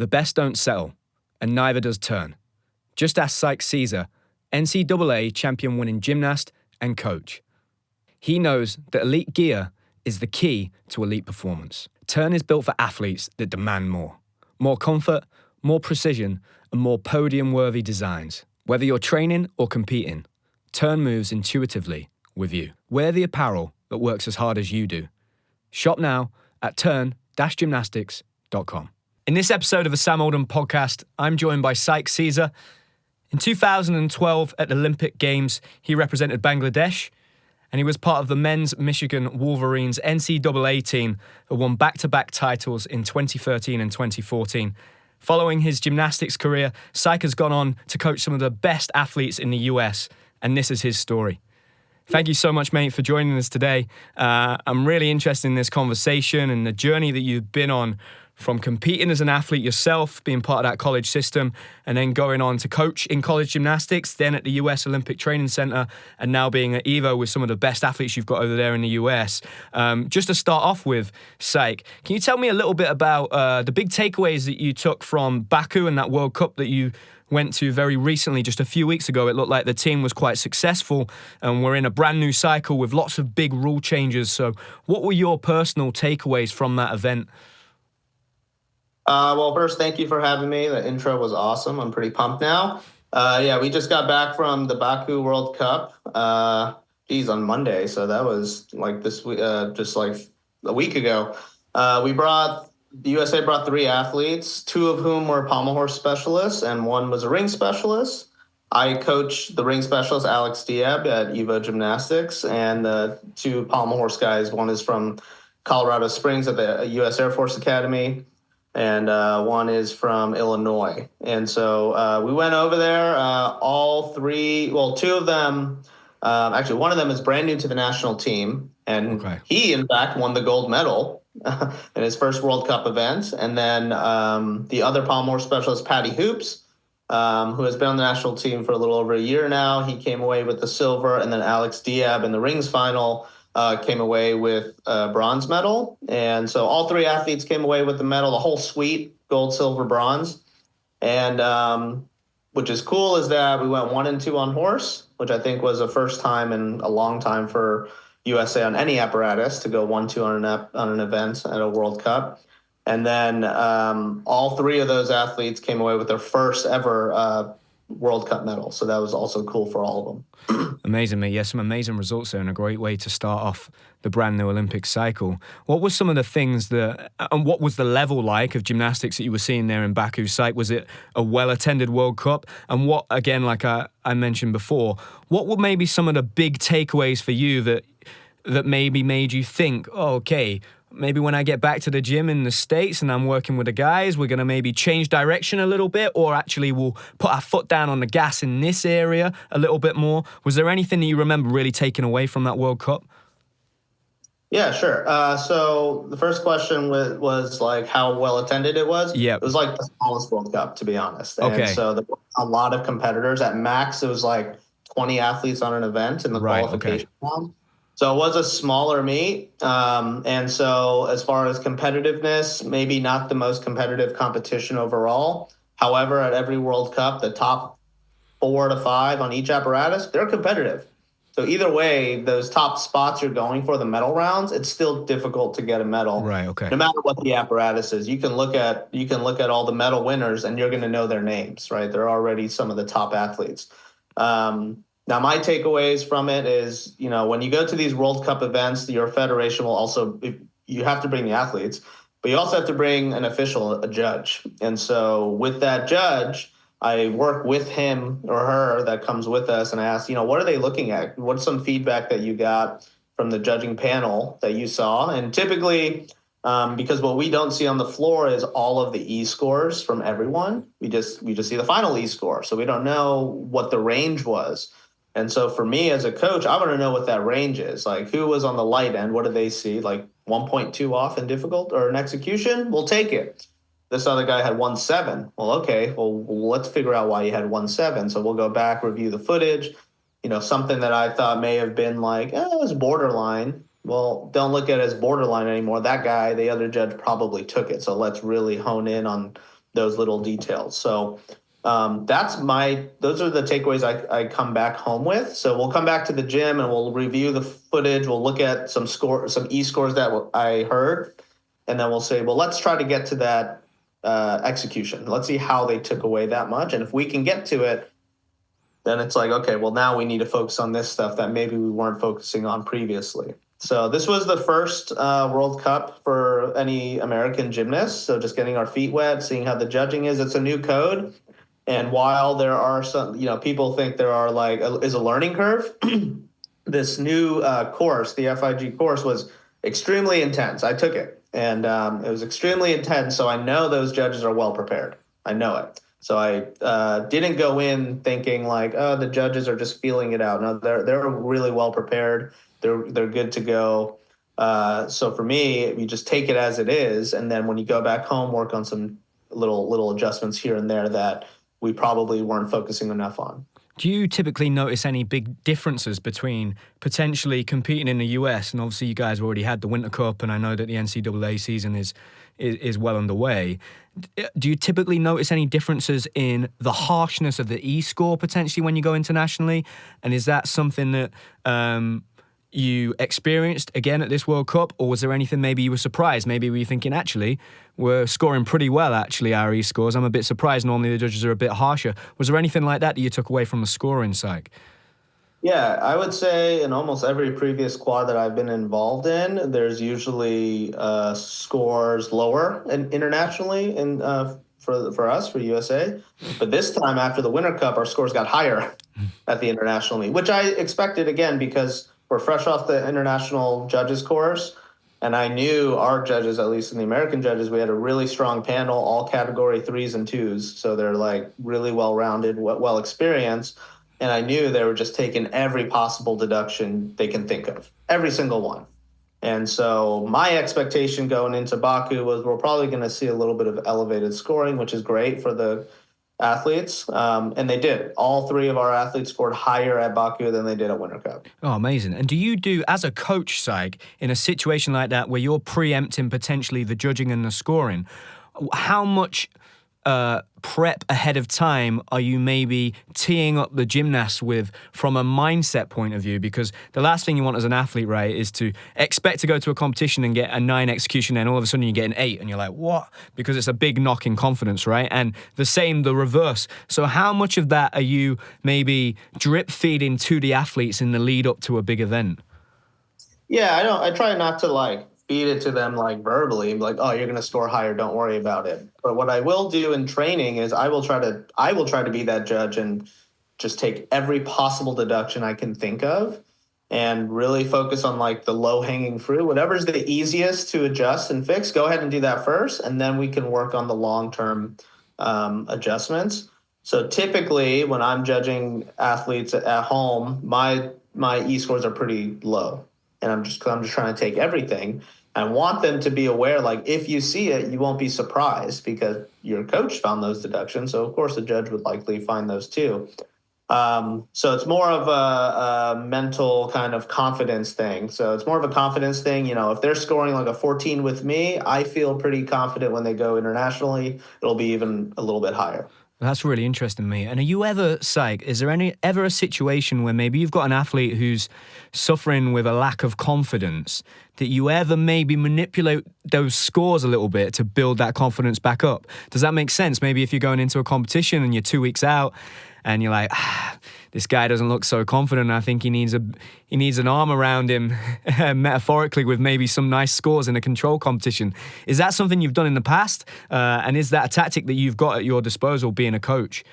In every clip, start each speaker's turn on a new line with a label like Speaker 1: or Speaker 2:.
Speaker 1: The best don't settle, and neither does turn. Just ask Syque Caesar, NCAA champion-winning gymnast and coach. He knows that elite gear is the key to elite performance. Turn is built for athletes that demand more. More comfort, more precision, and more podium-worthy designs. Whether you're training or competing, Turn moves intuitively with you. Wear the apparel that works as hard as you do. Shop now at turn-gymnastics.com. In this episode of the Sam Oldham podcast, I'm joined by Syque Caesar. In 2012 at the Olympic Games, he represented Bangladesh, and he was part of the men's Michigan Wolverines NCAA team that won back-to-back titles in 2013 and 2014. Following his gymnastics career, Syque has gone on to coach some of the best athletes in the US, and this is his story. Thank you so much, mate, for joining us today. I'm really interested in this conversation and the journey that you've been on from competing as an athlete yourself, being part of that college system, and then going on to coach in college gymnastics, then at the US Olympic Training Center, and now being at EVO with some of the best athletes you've got over there in the US. Just to start off with, Syque, can you tell me a little bit about the big takeaways that you took from Baku and that World Cup that you went to very recently, just a few weeks ago? It looked like the team was quite successful, and we're in a brand new cycle with lots of big rule changes. So what were your personal takeaways from that event?
Speaker 2: Well, first, thank you for having me. The intro was awesome. I'm pretty pumped now. We just got back from the Baku World Cup, on Monday. So that was like this week, just like a week ago. The USA brought 3 athletes, 2 of whom were pommel horse specialists, and 1 was a ring specialist. I coached the ring specialist, Alex Diab, at EVO Gymnastics, and the 2 pommel horse guys. 1 is from Colorado Springs at the U.S. Air Force Academy, and 1 is from Illinois. And so we went over there. All 3, 2 of them, actually 1 of them is brand new to the national team, and He, in fact, won the gold medal in his first World Cup event. And then the other pommel horse specialist, Patty Hoops, who has been on the national team for a little over a year now, he came away with the silver. And then Alex Diab in the rings final came away with a bronze medal. And so all 3 athletes came away with the medal, the whole suite, gold, silver, bronze. And which is cool is that we went 1 and 2 on horse, which I think was the first time in a long time for USA on any apparatus to go 1-2 on an event at a World Cup. And then all 3 of those athletes came away with their first ever World Cup medal. So that was also cool for all of them.
Speaker 1: Amazing, mate. Yeah, some amazing results there and a great way to start off the brand new Olympic cycle. What were some of the things and what was the level like of gymnastics that you were seeing there in Baku, Syque? Was it a well-attended World Cup? And what, again, like I mentioned before, what were maybe some of the big takeaways for you that maybe made you think, oh, okay, maybe when I get back to the gym in the States and I'm working with the guys, we're going to maybe change direction a little bit, or actually we'll put our foot down on the gas in this area a little bit more? Was there anything that you remember really taking away from that World Cup?
Speaker 2: Yeah, sure. So the first question was like how well attended it was.
Speaker 1: Yeah.
Speaker 2: It was like the smallest World Cup, to be honest. And so there were a lot of competitors. At max, it was like 20 athletes on an event in the qualification round. So it was a smaller meet. And so as far as competitiveness, maybe not the most competitive competition overall. However, at every World Cup, the top 4 to 5 on each apparatus, they're competitive. So either way, those top spots you're going for, the medal rounds, it's still difficult to get a medal.
Speaker 1: Right, okay.
Speaker 2: No matter what the apparatus is. You can look at all the medal winners and you're going to know their names, right? They're already some of the top athletes. Now, my takeaways from it is, when you go to these World Cup events, your federation will also, you have to bring the athletes, but you also have to bring an official, a judge. And so with that judge, I work with him or her that comes with us, and I ask, what are they looking at? What's some feedback that you got from the judging panel that you saw? And typically, because what we don't see on the floor is all of the E-scores from everyone. We just see the final E-score, so we don't know what the range was. And so for me as a coach, I want to know what that range is. Like, who was on the light end? What did they see? Like 1.2 off in difficult or in execution? We'll take it. This other guy had 1.7. Well, okay, let's figure out why he had 1.7. So we'll go back, review the footage. Something that I thought may have been like, it was borderline. Well, don't look at it as borderline anymore. That guy, the other judge, probably took it. So let's really hone in on those little details. So those are the takeaways I come back home with. So we'll come back to the gym and we'll review the footage. We'll look at some e-scores that I heard, and then we'll say, well, let's try to get to that execution. Let's see how they took away that much. And if we can get to it, then it's like, okay, well, now we need to focus on this stuff that maybe we weren't focusing on previously. So this was the first World Cup for any American gymnasts. So just getting our feet wet, seeing how the judging is. It's a new code. And while there are some, people think there are is a learning curve, this new course, the FIG course, was extremely intense. I took it, and it was extremely intense. So I know those judges are well prepared. I know it. So I didn't go in thinking the judges are just feeling it out. No, they're really well prepared. They're good to go. So for me, you just take it as it is, and then when you go back home, work on some little adjustments here and there that we probably weren't focusing enough on.
Speaker 1: Do you typically notice any big differences between potentially competing in the US, and obviously you guys already had the Winter Cup, and I know that the NCAA season is well underway. Do you typically notice any differences in the harshness of the E-score potentially when you go internationally? And is that something that you experienced again at this World Cup, or was there anything maybe you were surprised? Maybe were you thinking, actually, we're scoring pretty well, actually, our E-scores. I'm a bit surprised. Normally the judges are a bit harsher. Was there anything like that you took away from the scoring, Syque?
Speaker 2: Yeah, I would say in almost every previous quad that I've been involved in, there's usually scores lower internationally for us, for USA. But this time after the Winter Cup, our scores got higher at the international meet, which I expected, again, because we're fresh off the international judges course. And I knew our judges, at least in the American judges, we had a really strong panel, all category 3s and 2s. So they're really well-rounded, well experienced. And I knew they were just taking every possible deduction they can think of, every single one. And so my expectation going into Baku was we're probably going to see a little bit of elevated scoring, which is great for the athletes. And they did. All 3 of our athletes scored higher at Baku than they did at Winter Cup.
Speaker 1: Oh, amazing. And do you do, as a coach, Syque, in a situation like that where you're preempting potentially the judging and the scoring, how much prep ahead of time are you maybe teeing up the gymnasts with from a mindset point of view? Because the last thing you want as an athlete, right, is to expect to go to a competition and get a 9 execution, and all of a sudden you get an 8 and you're like, what? Because it's a big knock in confidence, right? And the reverse. So how much of that are you maybe drip feeding to the athletes in the lead up to a big event?
Speaker 2: Yeah, I try not to feed it to them verbally, oh, you're going to score higher, don't worry about it. But what I will do in training is I will try to be that judge and just take every possible deduction I can think of and really focus on the low hanging fruit. Whatever's the easiest to adjust and fix, go ahead and do that first, and then we can work on the long-term adjustments. So typically when I'm judging athletes at home, my E-scores are pretty low. And I'm just trying to take everything. I want them to be aware, if you see it, you won't be surprised because your coach found those deductions. So, of course, the judge would likely find those too. So it's more of a mental kind of confidence thing. So it's more of a confidence thing. If they're scoring a 14 with me, I feel pretty confident when they go internationally. It'll be even a little bit higher.
Speaker 1: That's really interesting to me. And are you ever, Syque, is there ever a situation where maybe you've got an athlete who's suffering with a lack of confidence, that you ever maybe manipulate those scores a little bit to build that confidence back up? Does that make sense? Maybe if you're going into a competition and you're 2 weeks out and you're like, this guy doesn't look so confident. I think he needs an arm around him, metaphorically, with maybe some nice scores in a control competition. Is that something you've done in the past? And is that a tactic that you've got at your disposal being a coach?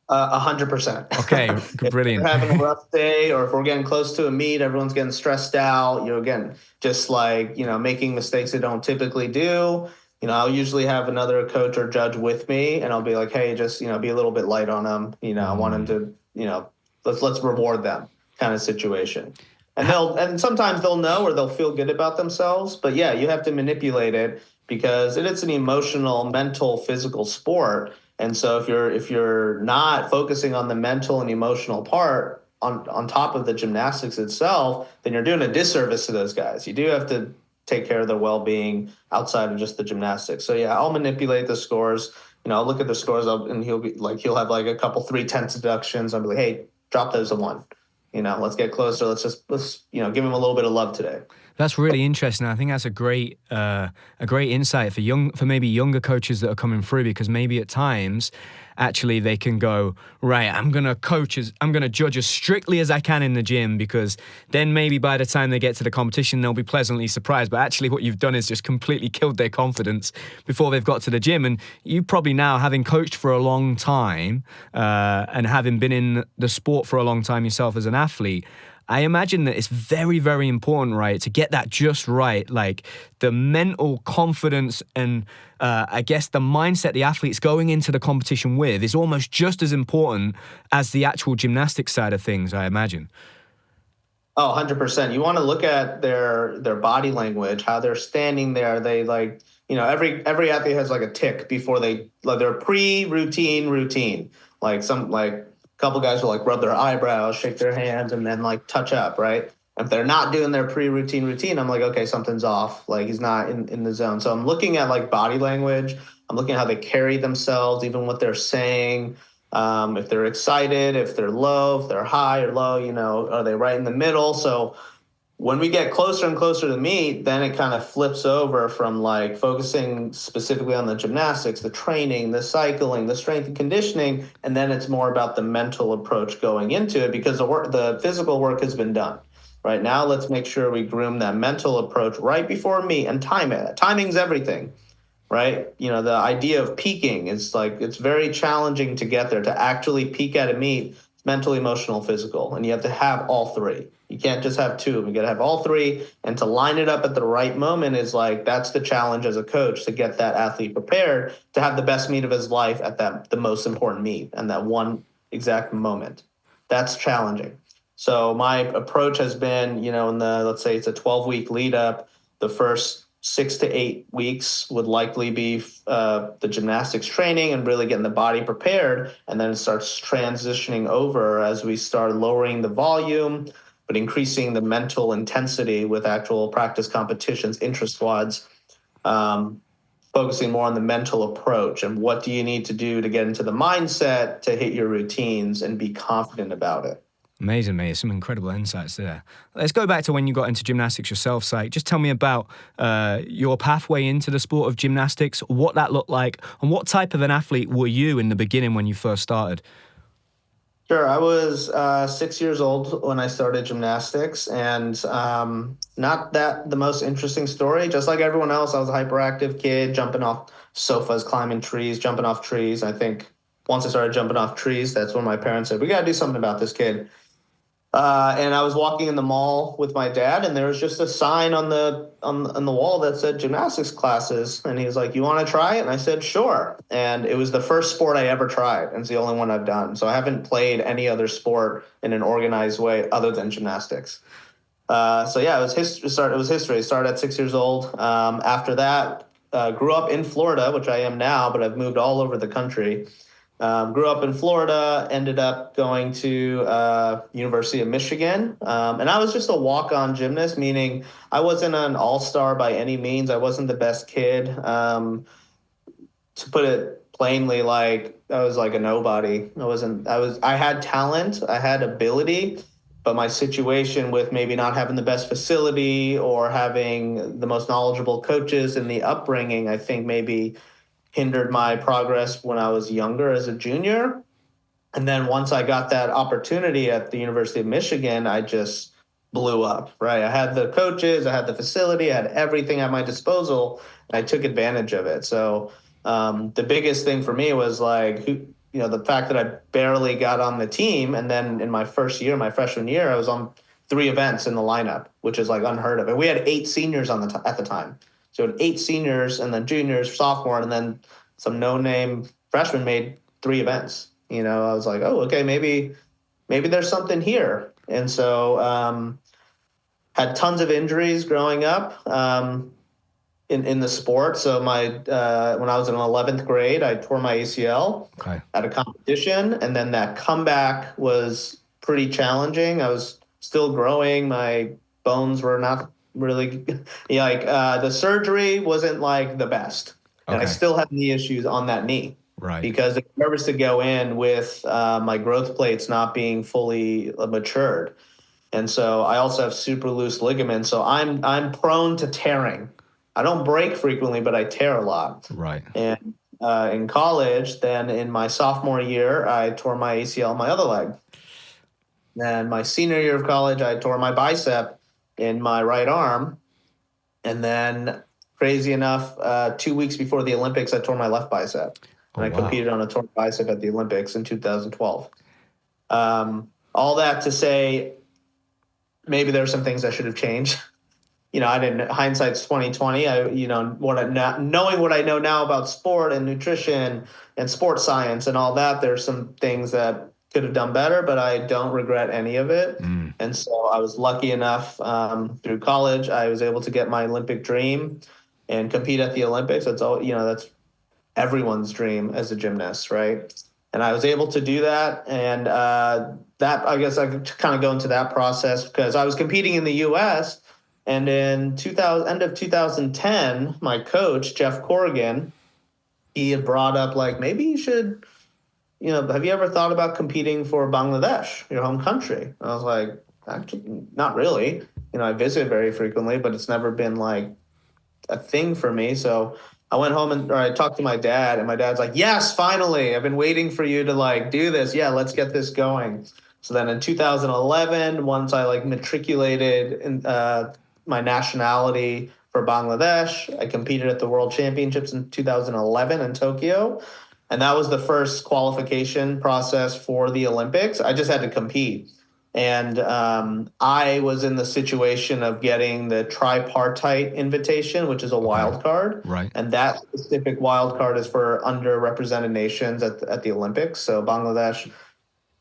Speaker 2: 100%.
Speaker 1: Okay, brilliant.
Speaker 2: If we're having a rough day, or if we're getting close to a meet, everyone's getting stressed out. Again, just making mistakes they don't typically do. I'll usually have another coach or judge with me, and I'll be like, hey, just be a little bit light on them. I want them to, let's reward them, kind of situation. And sometimes they'll know or they'll feel good about themselves. But yeah, you have to manipulate it because it's an emotional, mental, physical sport. And so if you're not focusing on the mental and emotional part on top of the gymnastics itself, then you're doing a disservice to those guys. You do have to take care of their well-being outside of just the gymnastics. So yeah, I'll manipulate the scores. I'll look at the scores and he'll have like a couple 3-10 deductions. I'll be like, hey, drop those a 1. Let's get closer. Let's give him a little bit of love today.
Speaker 1: That's really interesting. I think that's a great insight for maybe younger coaches that are coming through, because maybe at times actually they can go, right, I'm going to judge as strictly as I can in the gym, because then maybe by the time they get to the competition, they'll be pleasantly surprised. But actually what you've done is just completely killed their confidence before they've got to the gym. And you probably now, having coached for a long time and having been in the sport for a long time yourself as an athlete, I imagine that it's very, very important, right, to get that just right. Like the mental confidence and I guess the mindset the athlete's going into the competition with is almost just as important as the actual gymnastics side of things, I imagine.
Speaker 2: Oh, 100%. You want to look at their body language, how they're standing there. They every athlete has like a tick before their pre-routine routine. Like a couple guys will like rub their eyebrows, shake their hands, and then like touch up, right? If they're not doing their routine, I'm like, okay, something's off. Like he's not in the zone. So I'm looking at like body language. I'm looking at how they carry themselves, even what they're saying. If they're excited, if they're low, if they're high or low, are they right in the middle? So when we get closer and closer to meet, then it kind of flips over from like focusing specifically on the gymnastics, the training, the cycling, the strength and conditioning, and then it's more about the mental approach going into it, because the physical work has been done. Right now, let's make sure we groom that mental approach right before meet and time it. Timing's everything, right? The idea of peaking is like, it's very challenging to get there, to actually peak at a meet. Mental, emotional, physical, and you have to have all 3. You can't just have 2. You got to have all 3, and to line it up at the right moment is like, that's the challenge as a coach, to get that athlete prepared to have the best meet of his life at the most important meet and that one exact moment. That's challenging. So my approach has been, let's say it's a 12-week lead up. The first 6 to 8 weeks would likely be the gymnastics training and really getting the body prepared. And then it starts transitioning over as we start lowering the volume, but increasing the mental intensity with actual practice competitions, intra-squads, focusing more on the mental approach and what do you need to do to get into the mindset to hit your routines and be confident about it.
Speaker 1: Amazing, mate. Some incredible insights there. Let's go back to when you got into gymnastics yourself, Syque. Just tell me about your pathway into the sport of gymnastics, what that looked like, and what type of an athlete were you in the beginning when you first started?
Speaker 2: Sure. I was 6 years old when I started gymnastics, and not that the most interesting story. Just like everyone else, I was a hyperactive kid, jumping off sofas, climbing trees, jumping off trees. I think once I started jumping off trees, that's when my parents said, we got to do something about this kid. And I was walking in the mall with my dad, and there was just a sign on the wall that said gymnastics classes. And he was like, you want to try it? And I said, sure. And it was the first sport I ever tried, and it's the only one I've done. So I haven't played any other sport in an organized way other than gymnastics. So yeah, it was history. It started at 6 years old. After that, grew up in Florida, which I am now, but I've moved all over the country. Grew up in Florida, ended up going to University of Michigan, and I was just a walk-on gymnast, meaning I wasn't an all-star by any means. I wasn't the best kid. To put it plainly, like I was like a nobody. I had talent, I had ability, but my situation with maybe not having the best facility or having the most knowledgeable coaches in the upbringing, I think maybe hindered my progress when I was younger as a junior. And then once I got that opportunity at the University of Michigan, I just blew up, right? I had the coaches, I had the facility, I had everything at my disposal, and I took advantage of it. So the biggest thing for me was like, the fact that I barely got on the team. And then in my first year, my freshman year, I was on 3 events in the lineup, which is like unheard of. And we had 8 seniors at the time. So 8 seniors and then juniors, sophomore, and then some no-name freshmen made 3 events. I was like, oh, okay, maybe there's something here. And so had tons of injuries growing up in the sport. So when I was in 11th grade, I tore my ACL at a competition, and then that comeback was pretty challenging. I was still growing. My bones were not really, yeah, like the surgery wasn't like the best, and I
Speaker 1: Okay.
Speaker 2: still have knee issues on that knee
Speaker 1: Right.
Speaker 2: because I'm nervous to go in with my growth plates not being fully matured, and so I also have super loose ligaments, so I'm prone to tearing. I don't break frequently, but I tear a lot.
Speaker 1: Right.
Speaker 2: And in college, then in my sophomore year, I tore my ACL in my other leg. Then my senior year of college, I tore my bicep in my right arm. And then, crazy enough, 2 weeks before the Olympics, I tore my left bicep.
Speaker 1: Oh,
Speaker 2: And I
Speaker 1: wow.
Speaker 2: competed on a torn bicep at the Olympics in 2012. All that to say, maybe there are some things I should have changed. I didn't. Hindsight's 2020. Knowing what I know now about sport and nutrition and sports science and all that, there's some things that could have done better, but I don't regret any of it. And so I was lucky enough through college. I was able to get my Olympic dream and compete at the Olympics. That's all. That's everyone's dream as a gymnast, right? And I was able to do that, and that I guess I could kind of go into that process because I was competing in the U.S. And in end of 2010, my coach, Jeff Corrigan, he had brought up like, maybe you should, have you ever thought about competing for Bangladesh, your home country? And I was like, actually, not really. I visit very frequently, but it's never been like a thing for me. So I went home or I talked to my dad, and my dad's like, yes, finally, I've been waiting for you to like do this. Yeah, let's get this going. So then in 2011, once I like matriculated in my nationality for Bangladesh, I competed at the World Championships in 2011 in Tokyo. And that was the first qualification process for the Olympics. I just had to compete. And I was in the situation of getting the tripartite invitation, which is a wild card.
Speaker 1: Right.
Speaker 2: And that specific wild card is for underrepresented nations at the Olympics. So Bangladesh,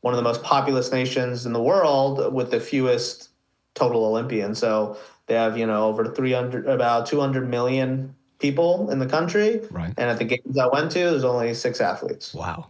Speaker 2: one of the most populous nations in the world with the fewest total Olympians. So they have, about 200 million people in the country.
Speaker 1: Right.
Speaker 2: And at the games I went to, there's only 6 athletes.
Speaker 1: Wow.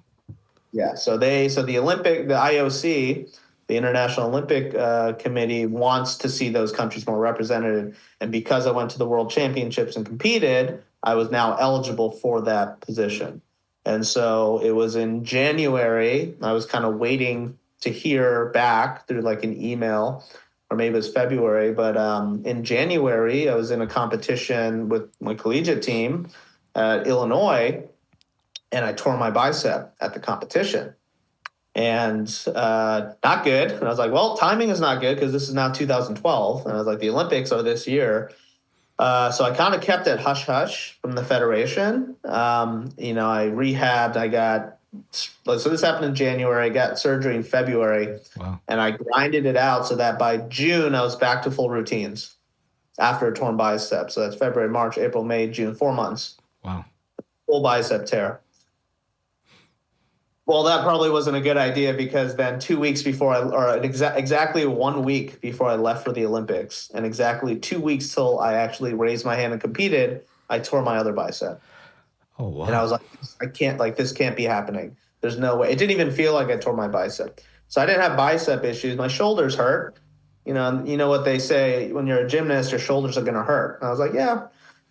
Speaker 2: Yeah. So the IOC, the International Olympic Committee, wants to see those countries more represented. And because I went to the World Championships and competed, I was now eligible for that position. And so it was in January, I was kind of waiting to hear back through like an email, or maybe it was February. But in January, I was in a competition with my collegiate team at Illinois, and I tore my bicep at the competition. And not good. And I was like, well, timing is not good because this is now 2012. And I was like, the Olympics are this year. So I kind of kept it hush-hush from the federation. I rehabbed. So this happened in January. I got surgery in February.
Speaker 1: Wow.
Speaker 2: And I grinded it out so that by June, I was back to full routines after a torn bicep. So that's February, March, April, May, June, 4 months.
Speaker 1: Wow.
Speaker 2: Full bicep tear. Well, that probably wasn't a good idea because then 2 weeks before exactly 1 week before I left for the Olympics, and exactly 2 weeks till I actually raised my hand and competed, I tore my other bicep.
Speaker 1: Oh, wow.
Speaker 2: And I was like, this can't be happening. There's no way. It didn't even feel like I tore my bicep. So I didn't have bicep issues. My shoulders hurt. You know what they say, when you're a gymnast, your shoulders are going to hurt. And I was like, yeah,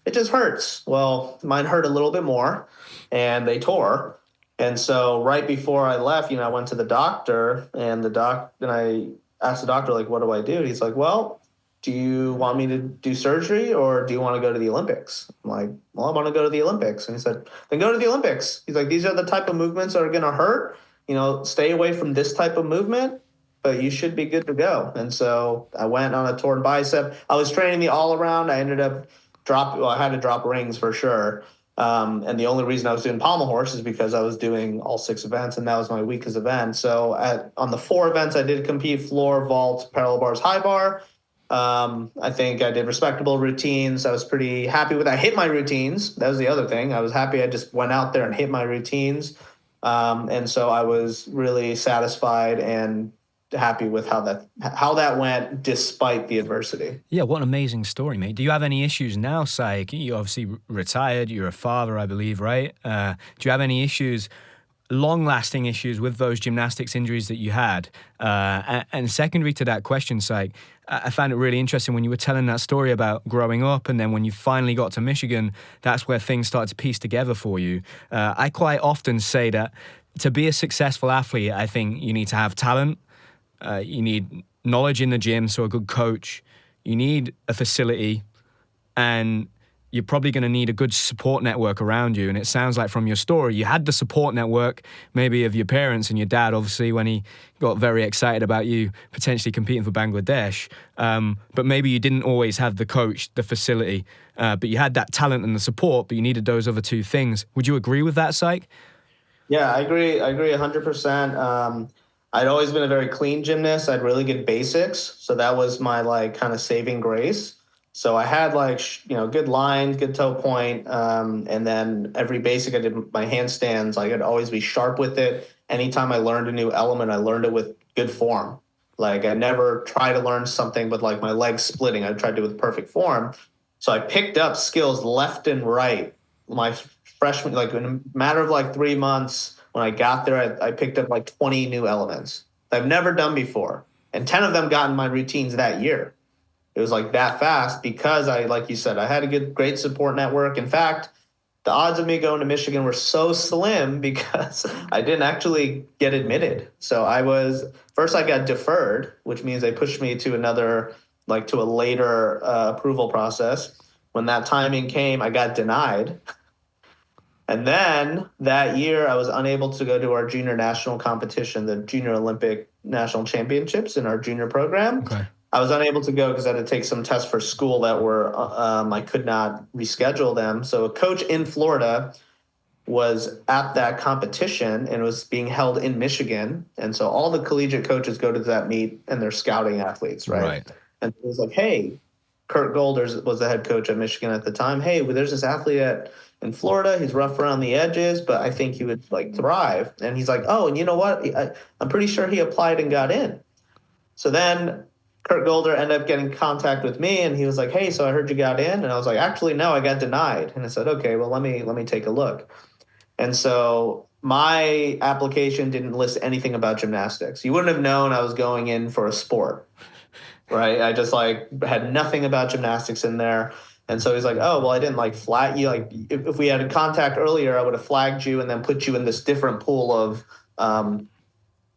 Speaker 2: it just hurts. Well, mine hurt a little bit more, and they tore. And so right before I left, I went to the doctor, and I asked the doctor, like, what do I do? He's like, well, do you want me to do surgery or do you want to go to the Olympics? I'm like, well, I want to go to the Olympics. And he said, then go to the Olympics. He's like, these are the type of movements that are going to hurt. Stay away from this type of movement, but you should be good to go. And so I went on a torn bicep. I was training the all around. I ended up I had to drop rings for sure. And the only reason I was doing pommel horse is because I was doing all 6 events, and that was my weakest event. So on the 4 events I did compete: floor, vault, parallel bars, high bar. I think I did respectable routines. I was pretty happy with that. I hit my routines. That was the other thing. I was happy I just went out there and hit my routines. And so I was really satisfied and happy with how that went despite the adversity.
Speaker 1: Yeah, what an amazing story, mate. Do you have any issues now, Syque? You obviously retired. You're a father, I believe, right? Do you have any issues long-lasting issues with those gymnastics injuries that you had. And secondary to that question, Syque, I found it really interesting when you were telling that story about growing up, and then when you finally got to Michigan, that's where things started to piece together for you. I quite often say that to be a successful athlete, I think you need to have talent, you need knowledge in the gym, so a good coach, you need a facility, and you're probably going to need a good support network around you. And it sounds like from your story, you had the support network, maybe of your parents and your dad, obviously, when he got very excited about you potentially competing for Bangladesh. But maybe you didn't always have the coach, the facility, but you had that talent and the support, but you needed those other two things. Would you agree with that, Syque?
Speaker 2: Yeah, I agree 100%. I'd always been a very clean gymnast. I had really good basics. So that was my kind of saving grace. So I had good lines, good toe point, and then every basic I did my handstands, I'd always be sharp with it. Anytime I learned a new element, I learned it with good form. I never try to learn something with my legs splitting. I tried to do it with perfect form. So I picked up skills left and right. My freshman, in a matter of 3 months, when I got there, I picked up 20 new elements that I've never done before. And 10 of them got in my routines that year. It was that fast because like you said, I had a great support network. In fact, the odds of me going to Michigan were so slim because I didn't actually get admitted. So first I got deferred, which means they pushed me to another, to a later approval process. When that timing came, I got denied. And then that year I was unable to go to our junior national competition, the Junior Olympic National Championships in our junior program.
Speaker 1: Okay.
Speaker 2: I was unable to go because I had to take some tests for school that were I could not reschedule them. So a coach in Florida was at that competition and it was being held in Michigan. And so all the collegiate coaches go to that meet and they're scouting athletes, right? And it was hey, Kurt Golders was the head coach at Michigan at the time. Hey, there's this athlete in Florida. He's rough around the edges, but I think he would thrive. And he's oh, and you know what? I'm pretty sure he applied and got in. So then Kurt Golder ended up getting contact with me and he was hey, so I heard you got in. And I was actually, no, I got denied. And I said, okay, well, let me take a look. And so my application didn't list anything about gymnastics. You wouldn't have known I was going in for a sport, right? I just had nothing about gymnastics in there. And so he's oh, well, I didn't flag you. If we had a contact earlier, I would have flagged you and then put you in this different pool of,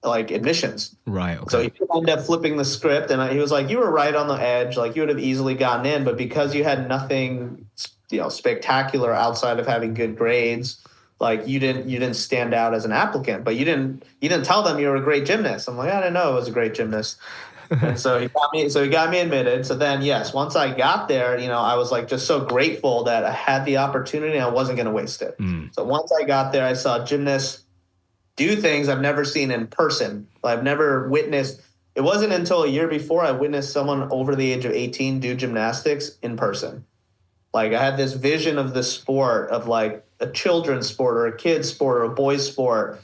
Speaker 2: admissions.
Speaker 1: Right. Okay.
Speaker 2: So he ended up flipping the script and he was you were right on the edge. You would have easily gotten in, but because you had nothing, spectacular outside of having good grades, you didn't stand out as an applicant, but you didn't tell them you were a great gymnast. I'm I didn't know I was a great gymnast. And so he got me admitted. So then, yes, once I got there, I was just so grateful that I had the opportunity and I wasn't going to waste it. So once I got there, I saw gymnasts do things I've never seen in person. I've never witnessed. It wasn't until a year before I witnessed someone over the age of 18 do gymnastics in person. I had this vision of the sport of a children's sport or a kid's sport or a boy's sport.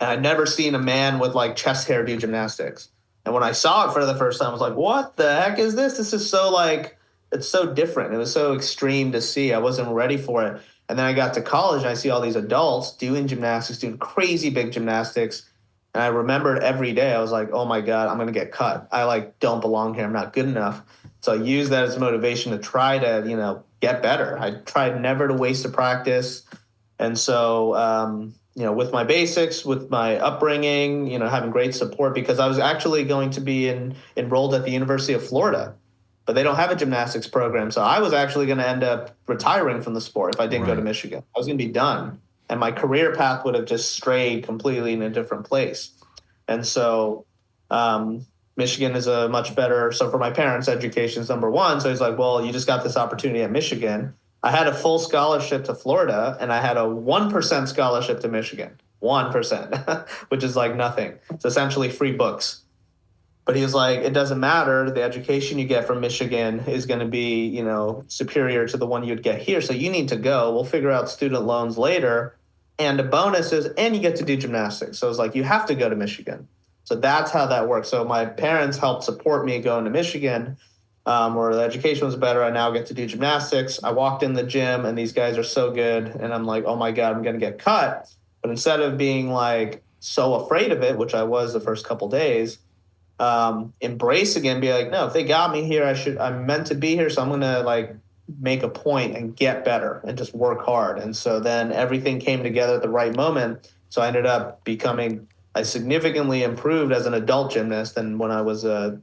Speaker 2: And I'd never seen a man with chest hair do gymnastics. And when I saw it for the first time, I was what the heck is this? This is so it's so different. It was so extreme to see. I wasn't ready for it. And then I got to college and I see all these adults doing gymnastics, doing crazy big gymnastics. And I remembered every day, I was oh my God, I'm going to get cut. I don't belong here. I'm not good enough. So I used that as motivation to try to, get better. I tried never to waste a practice. And so, with my basics, with my upbringing, having great support, because I was actually going to be enrolled at the University of Florida. But they don't have a gymnastics program. So I was actually going to end up retiring from the sport if I didn't go to Michigan. I was going to be done. And my career path would have just strayed completely in a different place. And so Michigan is a much better. So for my parents, education is number one. So he's well, you just got this opportunity at Michigan. I had a full scholarship to Florida and I had a 1% scholarship to Michigan. 1%, which is nothing. It's essentially free books. But he was it doesn't matter. The education you get from Michigan is going to be, superior to the one you'd get here. So you need to go. We'll figure out student loans later. And the bonus is, and you get to do gymnastics. So it's you have to go to Michigan. So that's how that works. So my parents helped support me going to Michigan, where the education was better. I now get to do gymnastics. I walked in the gym and these guys are so good. And I'm oh my God, I'm going to get cut. But instead of being like so afraid of it, which I was the first couple days, embrace again, be like, no, if they got me here, I'm meant to be here. So I'm going to like make a point and get better and just work hard. And so then everything came together at the right moment. So I ended up becoming, I significantly improved as an adult gymnast than when I was a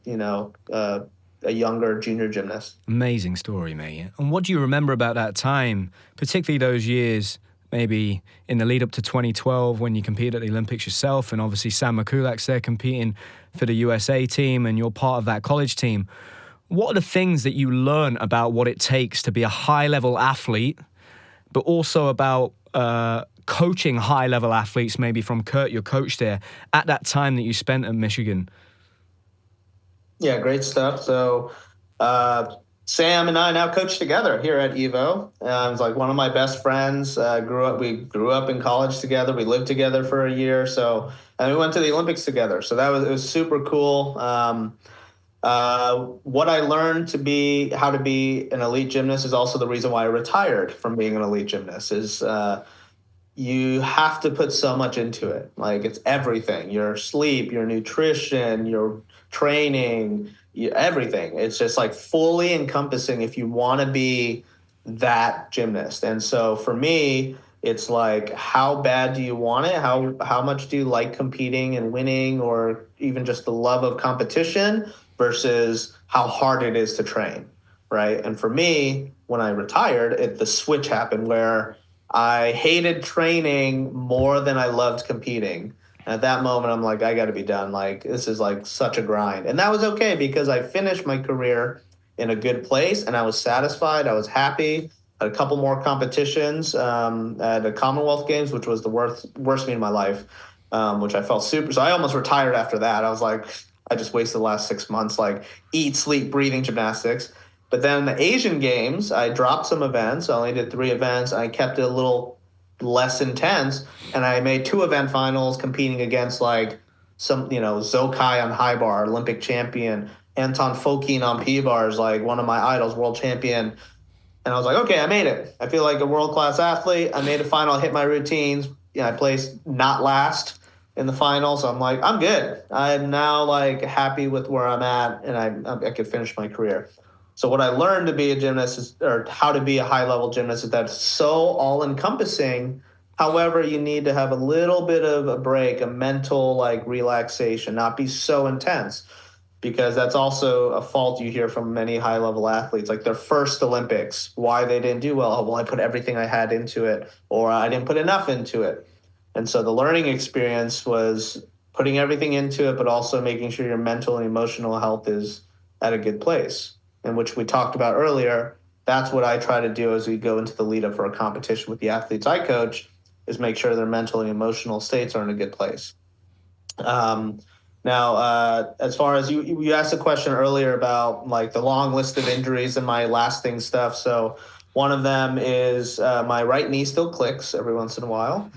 Speaker 2: younger junior gymnast.
Speaker 1: Amazing story, mate. And what do you remember about that time, particularly those years, maybe in the lead up to 2012 when you competed at the Olympics yourself, and obviously Sam Mikulak's there competing for the USA team and you're part of that college team. What are the things that you learn about what it takes to be a high-level athlete, but also about coaching high-level athletes, maybe from Kurt, your coach there, at that time that you spent at Michigan?
Speaker 2: Yeah, great stuff. So Sam and I now coach together here at Evo. It's like one of my best friends. We grew up in college together. We lived together for a year. And we went to the Olympics together. So it was super cool. What I learned how to be an elite gymnast is also the reason why I retired from being an elite gymnast. You have to put so much into it. Like, it's everything: your sleep, your nutrition, your training, everything. It's just like fully encompassing if you want to be that gymnast. And so for me, it's like, how bad do you want it? How much do you like competing and winning, or even just the love of competition versus how hard it is to train, right? And for me, when I retired, the switch happened where I hated training more than I loved competing. And at that moment, I'm like, I got to be done. Like, this is like such a grind. And that was okay because I finished my career in a good place and I was satisfied. I was happy. I had a couple more competitions at the Commonwealth Games, which was the worst meet of my life, which I felt super. So I almost retired after that. I was like, I just wasted the last 6 months, like eat, sleep, breathing gymnastics. But then the Asian Games, I dropped some events. I only did 3 events. I kept it a little less intense, and I made 2 event finals competing against like some, Zokai on high bar, Olympic champion, Anton Fokin on P bars, like one of my idols, world champion. And I was like, okay, I made it. I feel like a world-class athlete. I made a final, I hit my routines. I placed not last in the final. So I'm like, I'm good. I'm now like happy with where I'm at, and I could finish my career. So what I learned to be a gymnast or how to be a high-level gymnast is that it's so all-encompassing. However, you need to have a little bit of a break, a mental like relaxation, not be so intense, because that's also a fault you hear from many high-level athletes, like their first Olympics, why they didn't do well. Oh, well, I put everything I had into it, or I didn't put enough into it. And so the learning experience was putting everything into it, but also making sure your mental and emotional health is at a good place. And which we talked about earlier, that's what I try to do as we go into the lead up for a competition with the athletes I coach, is make sure their mental and emotional states are in a good place. Now, as far as you asked a question earlier about like the long list of injuries and my lasting stuff. So one of them is my right knee still clicks every once in a while.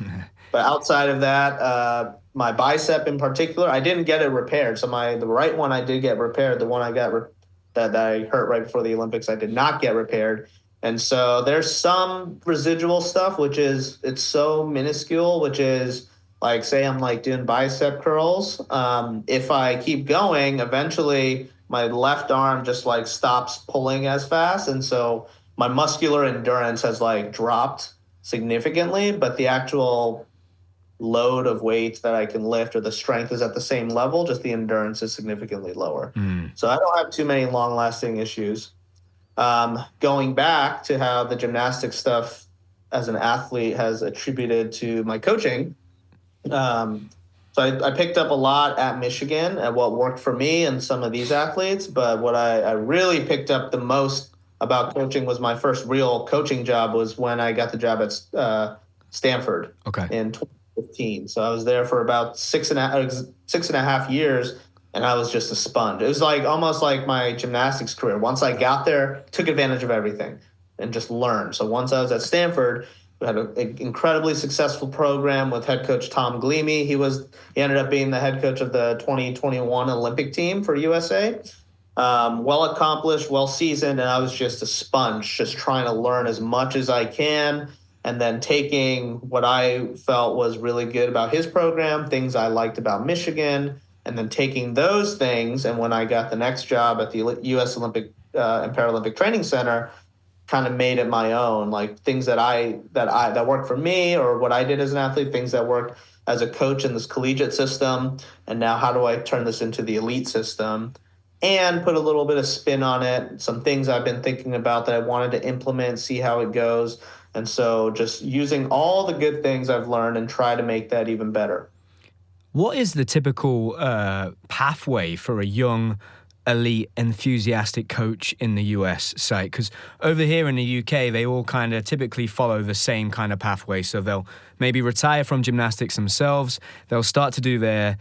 Speaker 2: But outside of that, my bicep in particular, I didn't get it repaired. So the right one I did get repaired. The one I got that I hurt right before the Olympics, I did not get repaired. And so there's some residual stuff, it's so minuscule, which is like, say I'm like doing bicep curls. If I keep going, eventually my left arm just like stops pulling as fast. And so my muscular endurance has like dropped significantly, but the actual load of weights that I can lift or the strength is at the same level, just the endurance is significantly lower. So I don't have too many long-lasting issues. Going back to how the gymnastics stuff as an athlete has attributed to my coaching, so I picked up a lot at Michigan at what worked for me and some of these athletes, but what I really picked up the most about coaching was my first real coaching job was when I got the job at Stanford in 2015. So I was there for about six and a half years, and I was just a sponge. It was like almost like my gymnastics career. Once I got there, took advantage of everything and just learned. So once I was at Stanford, we had an incredibly successful program with head coach Tom Gleamy. He ended up being the head coach of the 2021 Olympic team for USA. Well accomplished, well seasoned, and I was just a sponge, just trying to learn as much as I can. and then taking what I felt was really good about his program, things I liked about Michigan, and then taking those things. And when I got the next job at the U.S. Olympic and Paralympic Training Center, kind of made it my own, like things that worked for me, or what I did as an athlete, things that worked as a coach in this collegiate system, and now how do I turn this into the elite system and put a little bit of spin on it, some things I've been thinking about that I wanted to implement, see how it goes. And so just using all the good things I've learned and try to make that even better.
Speaker 1: What is the typical pathway for a young, elite, enthusiastic coach in the US, Syque? Because over here in the UK, they all kind of typically follow the same kind of pathway. So they'll maybe retire from gymnastics themselves. They'll start to do their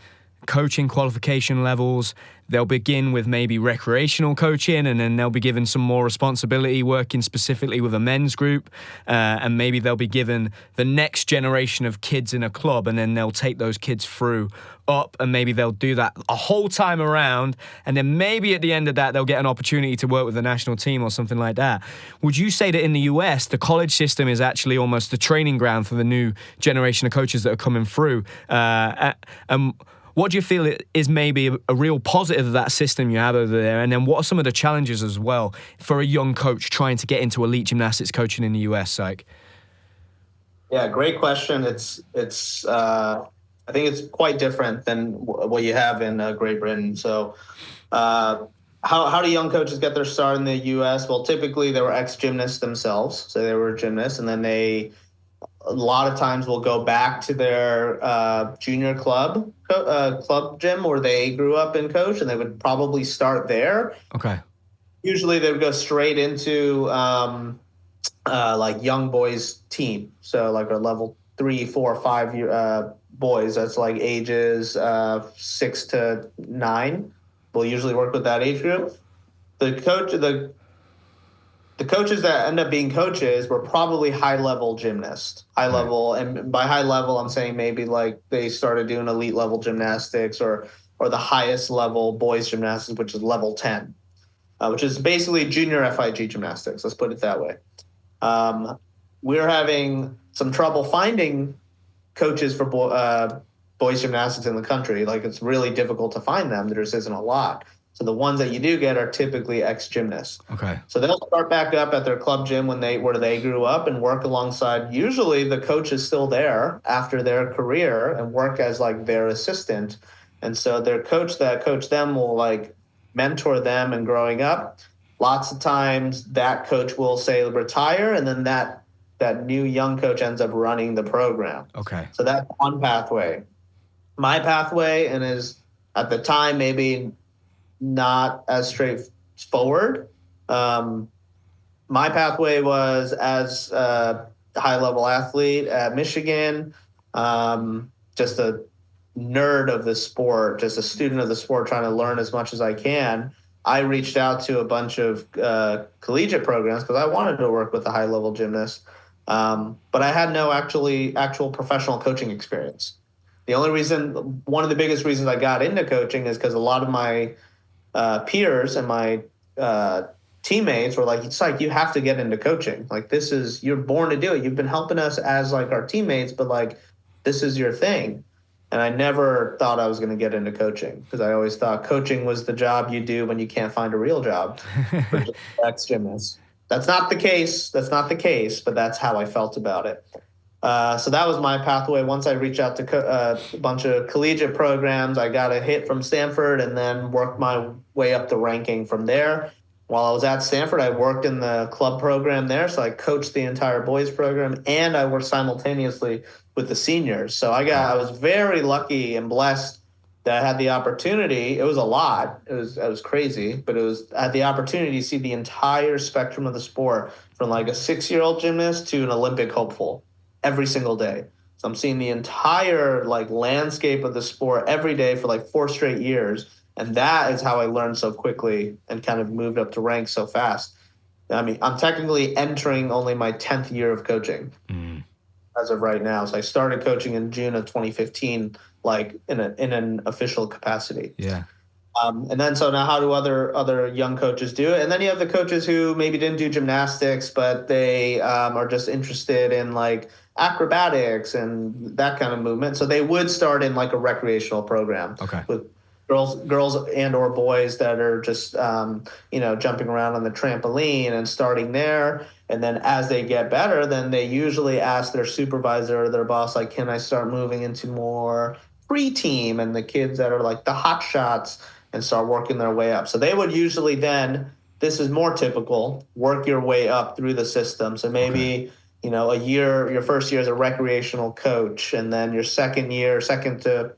Speaker 1: coaching qualification levels. They'll begin with maybe recreational coaching, and then they'll be given some more responsibility working specifically with a men's group. And maybe they'll be given the next generation of kids in a club, and then they'll take those kids through up, and maybe they'll do that a whole time around. And then maybe at the end of that, they'll get an opportunity to work with the national team or something like that. Would you say that in the US, the college system is actually almost the training ground for the new generation of coaches that are coming through? What do you feel is maybe a real positive of that system you have over there? And then what are some of the challenges as well for a young coach trying to get into elite gymnastics coaching in the US, Syque?
Speaker 2: Yeah, great question. I think it's quite different than what you have in Great Britain. So how do young coaches get their start in the US? Well, typically they were ex-gymnasts themselves. So they were gymnasts, and then they a lot of times will go back to their junior club gym where they grew up and coach, and they would probably start there.
Speaker 1: Okay.
Speaker 2: Usually they would go straight into like young boys team. So like a level 3, 4, 5 year boys. That's like ages 6 to 9. We'll usually work with that age group. The coaches that end up being coaches were probably high-level gymnasts. High-level, and by high-level, I'm saying maybe like they started doing elite-level gymnastics or the highest-level boys gymnastics, which is level 10, which is basically junior FIG gymnastics. Let's put it that way. We're having some trouble finding coaches for boys gymnastics in the country. Like, it's really difficult to find them. There just isn't a lot. So the ones that you do get are typically ex-gymnasts.
Speaker 1: Okay.
Speaker 2: So they'll start back up at their club gym where they grew up and work alongside. Usually the coach is still there after their career and work as like their assistant. And so their coach that coached them will like mentor them and growing up. Lots of times that coach will say retire, and then that new young coach ends up running the program.
Speaker 1: Okay.
Speaker 2: So that's one pathway. My pathway, and is at the time maybe not as straightforward. My pathway was as a high-level athlete at Michigan, just a nerd of the sport, just a student of the sport trying to learn as much as I can. I reached out to a bunch of collegiate programs because I wanted to work with a high-level gymnast, but I had no actual professional coaching experience. One of the biggest reasons I got into coaching is because a lot of my peers and my teammates were like, it's like, you have to get into coaching. Like, you're born to do it. You've been helping us as like our teammates, but like, this is your thing. And I never thought I was going to get into coaching because I always thought coaching was the job you do when you can't find a real job for ex-gymnasts. That's not the case, but that's how I felt about it. So that was my pathway. Once I reached out to a bunch of collegiate programs, I got a hit from Stanford and then worked my way up the ranking from there. While I was at Stanford, I worked in the club program there. So I coached the entire boys program, and I worked simultaneously with the seniors. So I was very lucky and blessed that I had the opportunity. It was a lot. It was crazy, but I had the opportunity to see the entire spectrum of the sport, from like a 6-year-old gymnast to an Olympic hopeful, every single day. So I'm seeing the entire like landscape of the sport every day for like 4 straight years. And that is how I learned so quickly and kind of moved up to rank so fast. I mean, I'm technically entering only my 10th year of coaching as of right now. So I started coaching in June of 2015, like in an official capacity.
Speaker 1: Yeah.
Speaker 2: And then so now how do other young coaches do it? And then you have the coaches who maybe didn't do gymnastics, but they are just interested in like acrobatics and that kind of movement. So they would start in like a recreational program
Speaker 1: Okay.
Speaker 2: with girls and or boys that are just jumping around on the trampoline and starting there. And then as they get better, then they usually ask their supervisor or their boss, like, can I start moving into more free team and the kids that are like the hot shots and start working their way up. So they would usually then, this is more typical, work your way up through the system. So maybe, a year, your first year as a recreational coach, and then your second to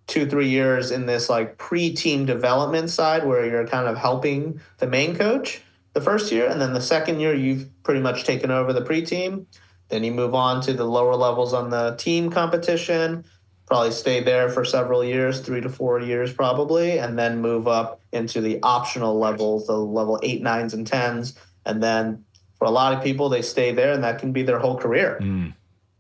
Speaker 2: 2-3 years in this like pre-team development side where you're kind of helping the main coach the first year. And then the second year, you've pretty much taken over the pre-team. Then you move on to the lower levels on the team competition, probably stay there for several years, 3 to 4 years probably, and then move up into the optional levels, the level 8, 9s, and 10s. And then for a lot of people, they stay there and that can be their whole career.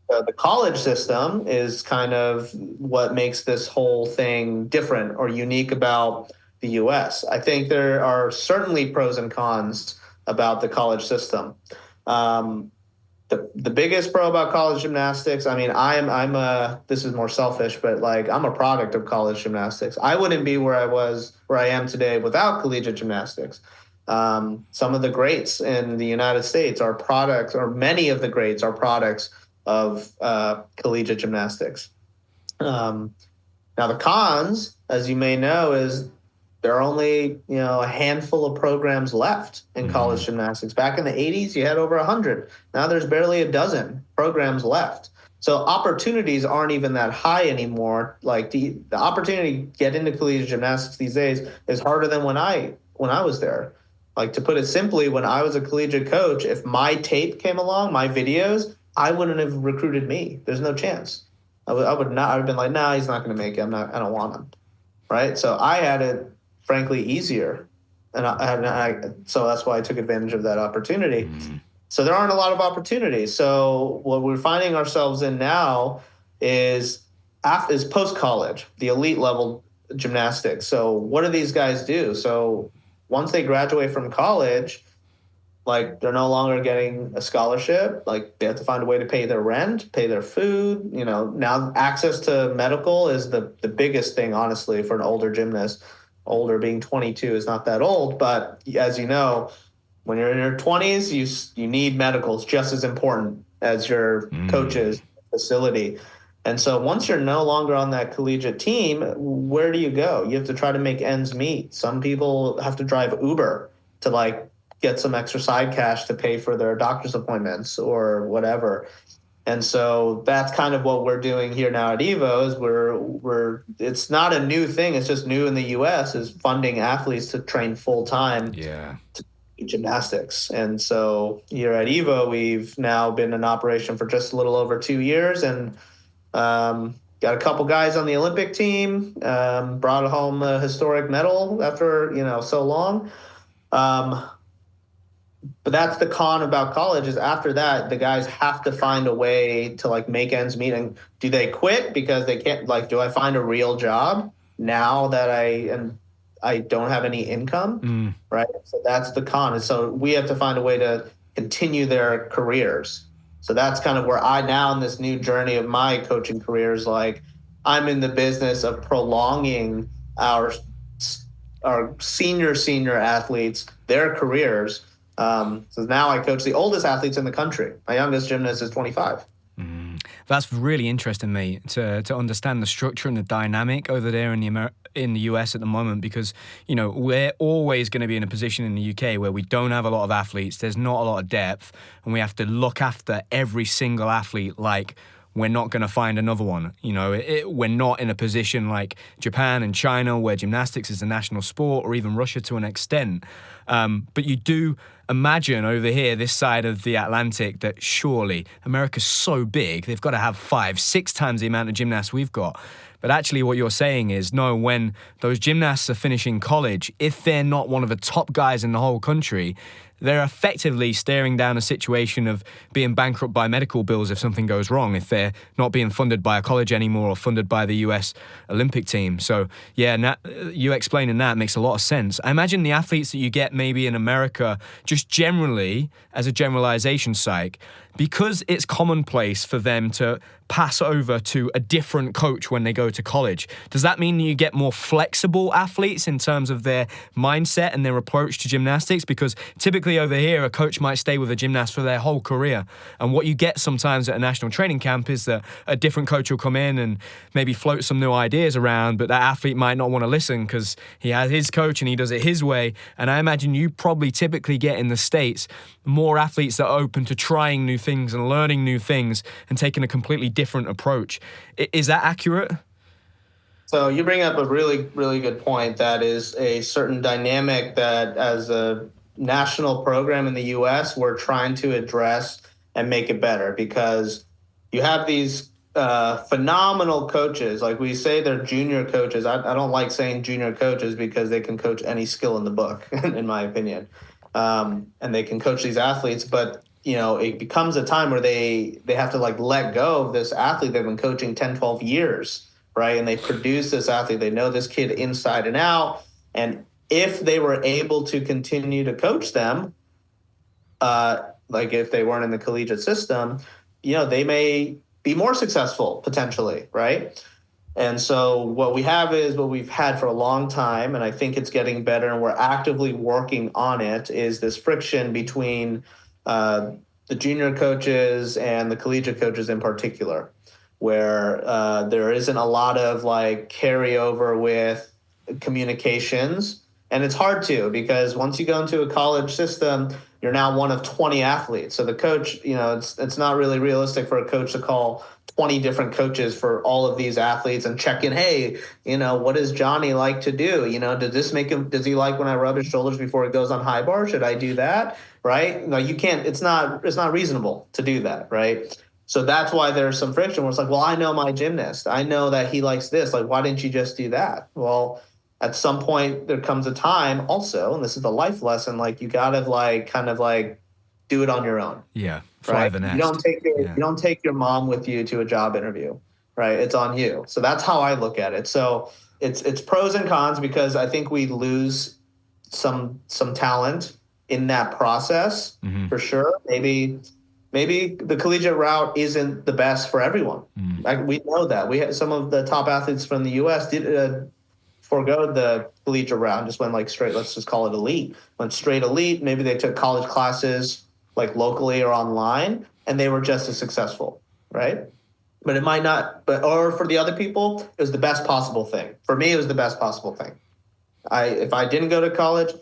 Speaker 2: The college system is kind of what makes this whole thing different or unique about the U.S. I think there are certainly pros and cons about the college system. The biggest pro about college gymnastics, I mean, this is more selfish, but like I'm a product of college gymnastics. I wouldn't be where I am today without collegiate gymnastics. Some of the greats in the United States are products, or many of the greats are products of collegiate gymnastics. Now the cons, as you may know, is there are only a handful of programs left in college gymnastics. Back in the 80s, you had over 100. Now there's barely a dozen programs left. So opportunities aren't even that high anymore. Like the opportunity to get into collegiate gymnastics these days is harder than when I was there. Like, to put it simply, when I was a collegiate coach, if my tape came along, my videos, I wouldn't have recruited me. There's no chance. I would not. I would have been like, nah, he's not going to make it. I don't want him. Right. So I had it, frankly, easier. So that's why I took advantage of that opportunity. So there aren't a lot of opportunities. So what we're finding ourselves in now is post-college, the elite level gymnastics. So what do these guys do? So once they graduate from college, like they're no longer getting a scholarship. Like they have to find a way to pay their rent, pay their food. Now access to medical is the biggest thing, honestly, for an older gymnast. Older being 22 is not that old, but as you know, when you're in your 20s, you need medical. It's just as important as your coach's facility. And so once you're no longer on that collegiate team, where do you go? You have to try to make ends meet. Some people have to drive Uber to like get some extra side cash to pay for their doctor's appointments or whatever. And so that's kind of what we're doing here now at Evo is we're it's not a new thing. It's just new in the US is funding athletes to train full time to gymnastics. And so here at Evo, we've now been in operation for just a little over 2 years and got a couple guys on the Olympic team, brought home a historic medal after, so long. But that's the con about college is after that, the guys have to find a way to like make ends meet. And do they quit because they can't, like, do I find a real job now that I don't have any income? Right. So that's the con. And so we have to find a way to continue their careers. So that's kind of where now in this new journey of my coaching career is like, I'm in the business of prolonging our senior athletes, their careers. So now I coach the oldest athletes in the country. My youngest gymnast is 25.
Speaker 1: That's really interesting, mate, to understand the structure and the dynamic over there in the US at the moment, because, we're always going to be in a position in the UK where we don't have a lot of athletes, there's not a lot of depth, and we have to look after every single athlete like we're not going to find another one. We're not in a position like Japan and China where gymnastics is a national sport, or even Russia to an extent. But you do imagine over here, this side of the Atlantic, that surely America's so big, they've got to have 5-6 times the amount of gymnasts we've got. But actually what you're saying is, no, when those gymnasts are finishing college, if they're not one of the top guys in the whole country, they're effectively staring down a situation of being bankrupt by medical bills if something goes wrong, if they're not being funded by a college anymore or funded by the US Olympic team. So, yeah, you explaining that makes a lot of sense. I imagine the athletes that you get maybe in America, just generally, as a generalization, Syque, because it's commonplace for them to pass over to a different coach when they go to college, does that mean you get more flexible athletes in terms of their mindset and their approach to gymnastics? Because typically over here, a coach might stay with a gymnast for their whole career. And what you get sometimes at a national training camp is that a different coach will come in and maybe float some new ideas around, but that athlete might not want to listen because he has his coach and he does it his way. And I imagine you probably typically get in the States more athletes that are open to trying new things and learning new things and taking a completely different approach. Is that accurate?
Speaker 2: So you bring up a really, really good point. That is a certain dynamic that as a national program in the U.S., we're trying to address and make it better, because you have these phenomenal coaches. Like we say they're junior coaches. I don't like saying junior coaches because they can coach any skill in the book, in my opinion. And they can coach these athletes, but it becomes a time where they have to let go of this athlete they've been coaching 10, 12 years, right? And they produce this athlete. They know this kid inside and out. And if they were able to continue to coach them, if they weren't in the collegiate system, they may be more successful potentially, right? And so what we have is what we've had for a long time, and I think it's getting better, and we're actively working on it, is this friction between the junior coaches and the collegiate coaches in particular, where there isn't a lot of carryover with communications. And it's hard to, because once you go into a college system, you're now one of 20 athletes. So the coach, it's not really realistic for a coach to call 20 different coaches for all of these athletes and check in, hey, what does Johnny like to do? Does he like when I rub his shoulders before he goes on high bar? Should I do that? Right? No, you can't. It's not reasonable to do that. Right? So that's why there's some friction where it's well, I know my gymnast. I know that he likes this. Why didn't you just do that? Well, at some point there comes a time also, and this is the life lesson, you gotta do it on your own.
Speaker 1: Yeah. Fly the nest.
Speaker 2: You don't take your mom with you to a job interview, right? It's on you. So that's how I look at it. So it's pros and cons, because I think we lose some talent in that process, for sure. Maybe the collegiate route isn't the best for everyone. We know that. We had some of the top athletes from the U.S. did forego the collegiate route and just went straight, let's just call it elite. Went straight elite. Maybe they took college classes locally or online, and they were just as successful, right? But it might not. Or for the other people, it was the best possible thing. For me, it was the best possible thing. If I didn't go to college,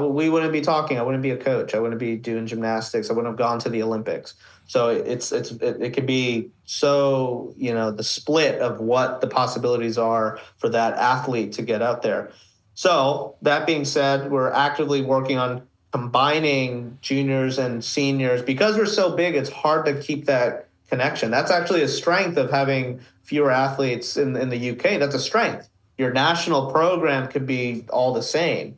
Speaker 2: we wouldn't be talking. I wouldn't be a coach. I wouldn't be doing gymnastics. I wouldn't have gone to the Olympics. So it can be so, the split of what the possibilities are for that athlete to get out there. So that being said, we're actively working on combining juniors and seniors. Because we're so big, it's hard to keep that connection. That's actually a strength of having fewer athletes in the UK. That's a strength. Your national program could be all the same.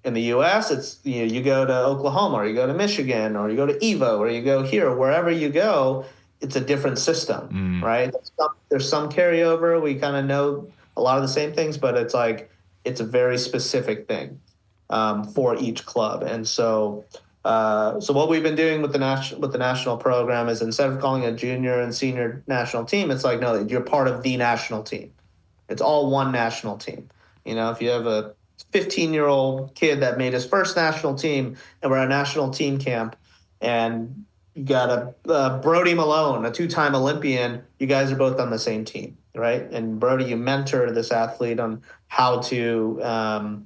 Speaker 2: In the U.S., it's you go to Oklahoma, or you go to Michigan, or you go to Evo, or you go here, wherever you go, it's a different system, right? There's some carryover. We kind of know a lot of the same things, but it's a very specific thing for each club. And so what we've been doing with the national program is, instead of calling a junior and senior national team, it's no, you're part of the national team. It's all one national team. If you have a 15-year-old kid that made his first national team, and we're at a national team camp, and you got a Brody Malone, a two-time Olympian, you guys are both on the same team, right? And Brody, you mentor this athlete on how to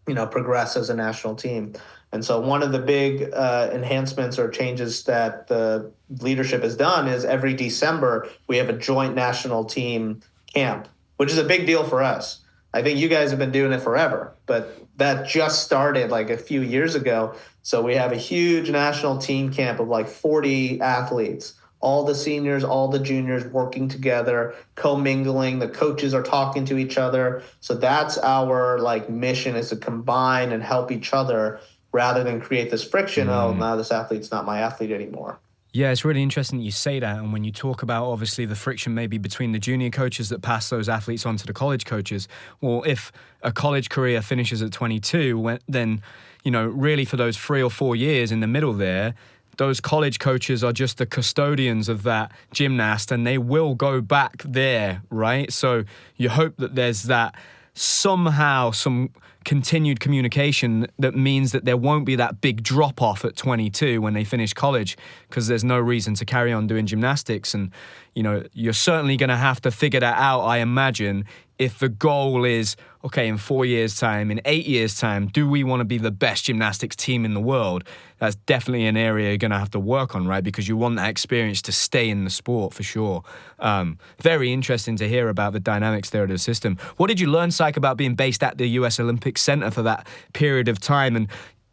Speaker 2: progress as a national team. And so one of the big enhancements or changes that the leadership has done is every December we have a joint national team camp, which is a big deal for us. I think you guys have been doing it forever, but that just started a few years ago. So we have a huge national team camp of 40 athletes, all the seniors, all the juniors working together, commingling. The coaches are talking to each other. So that's our mission, is to combine and help each other rather than create this friction. Oh, now this athlete's not my athlete anymore.
Speaker 1: Yeah, it's really interesting that you say that. And when you talk about, obviously, the friction maybe between the junior coaches that pass those athletes on to the college coaches, well, if a college career finishes at 22, then, really for those 3 or 4 years in the middle there, those college coaches are just the custodians of that gymnast, and they will go back there, right? So you hope that there's that somehow some continued communication that means that there won't be that big drop off at 22 when they finish college, because there's no reason to carry on doing gymnastics. And you're certainly going to have to figure that out, I imagine, if the goal is, okay, in 4 years' time, in 8 years' time, do we want to be the best gymnastics team in the world? That's definitely an area you're going to have to work on, right? Because you want that experience to stay in the sport for sure. Very interesting to hear about the dynamics there of the system. What did you learn, Syque, about being based at the US Olympic Center for that period of time? And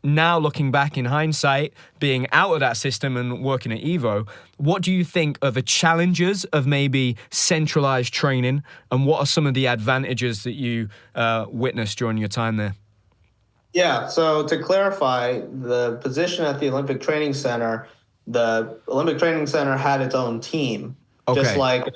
Speaker 1: now looking back in hindsight, being out of that system and working at Evo, what do you think are the challenges of maybe centralized training, and what are some of the advantages that you witnessed during your time there?
Speaker 2: Yeah, so to clarify, the position at the Olympic Training Center, the Olympic Training Center had its own team,
Speaker 1: okay.
Speaker 2: just like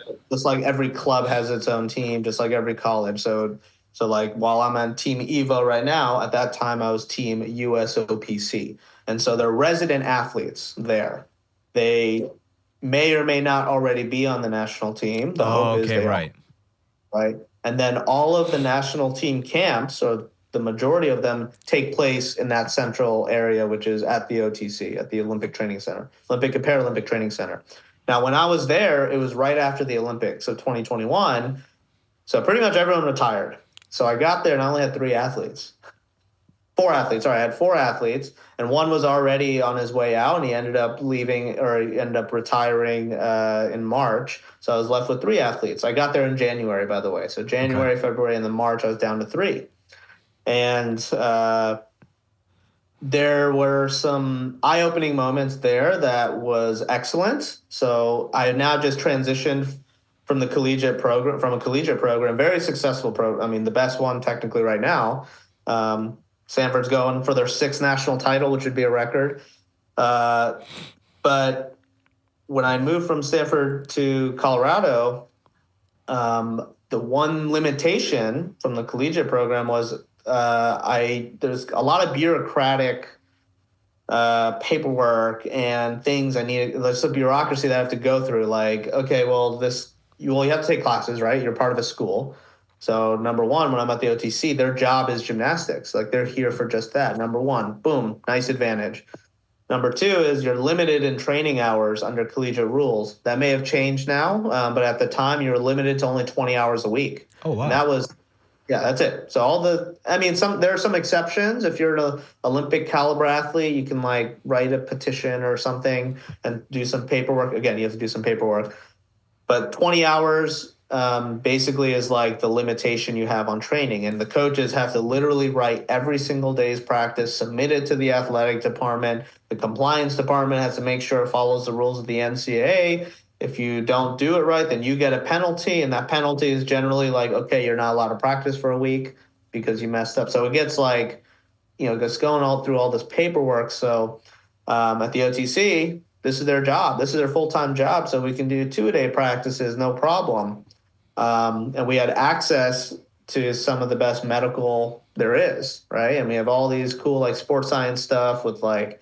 Speaker 2: every club has its own team, just like every college. So like while I'm on Team Evo right now, at that time I was Team USOPC. And so they're resident athletes there. They may or may not already be on the national team. The hope is they
Speaker 1: right.
Speaker 2: are, right? And then all of the national team camps, or the majority of them, take place in that central area, which is at the OTC, at the Olympic Training Center, Olympic and Paralympic Training Center. Now, when I was there, it was right after the Olympics of 2021. So pretty much everyone retired. So I got there and I only had 4 athletes. Sorry, I had 4 athletes, and one was already on his way out, and he ended up leaving, or he ended up retiring in March. So I was left with 3 athletes. I got there in January, by the way. So January, okay. February, and then March, I was down to 3. And there were some eye-opening moments there that was excellent. So I now just transitioned from a collegiate program, very successful program. I mean, the best one technically right now. Stanford's going for their 6th national title, which would be a record. But when I moved from Stanford to Colorado, the one limitation from the collegiate program was there's a lot of bureaucratic paperwork and things I need. There's some bureaucracy that I have to go through. Like, okay, well, you have to take classes, right? You're part of a school. So number one, when I'm at the OTC, their job is gymnastics. Like, they're here for just that. Number one, boom, nice advantage. Number 2 is you're limited in training hours under collegiate rules. That may have changed now, but at the time you were limited to only 20 hours a week.
Speaker 1: Oh, wow.
Speaker 2: And that's it. So there are some exceptions. If you're an Olympic caliber athlete, you can like write a petition or something and do some paperwork. Again, you have to do some paperwork. But 20 hours basically is like the limitation you have on training. And the coaches have to literally write every single day's practice, submit it to the athletic department. The compliance department has to make sure it follows the rules of the NCAA. If you don't do it right, then you get a penalty. And that penalty is generally like, okay, you're not allowed to practice for a week because you messed up. So it gets like, just going all through all this paperwork. So at the OTC, this is their job. This is their full-time job. So we can do 2-a-day practices, no problem. And we had access to some of the best medical there is, right? And we have all these cool like sports science stuff with like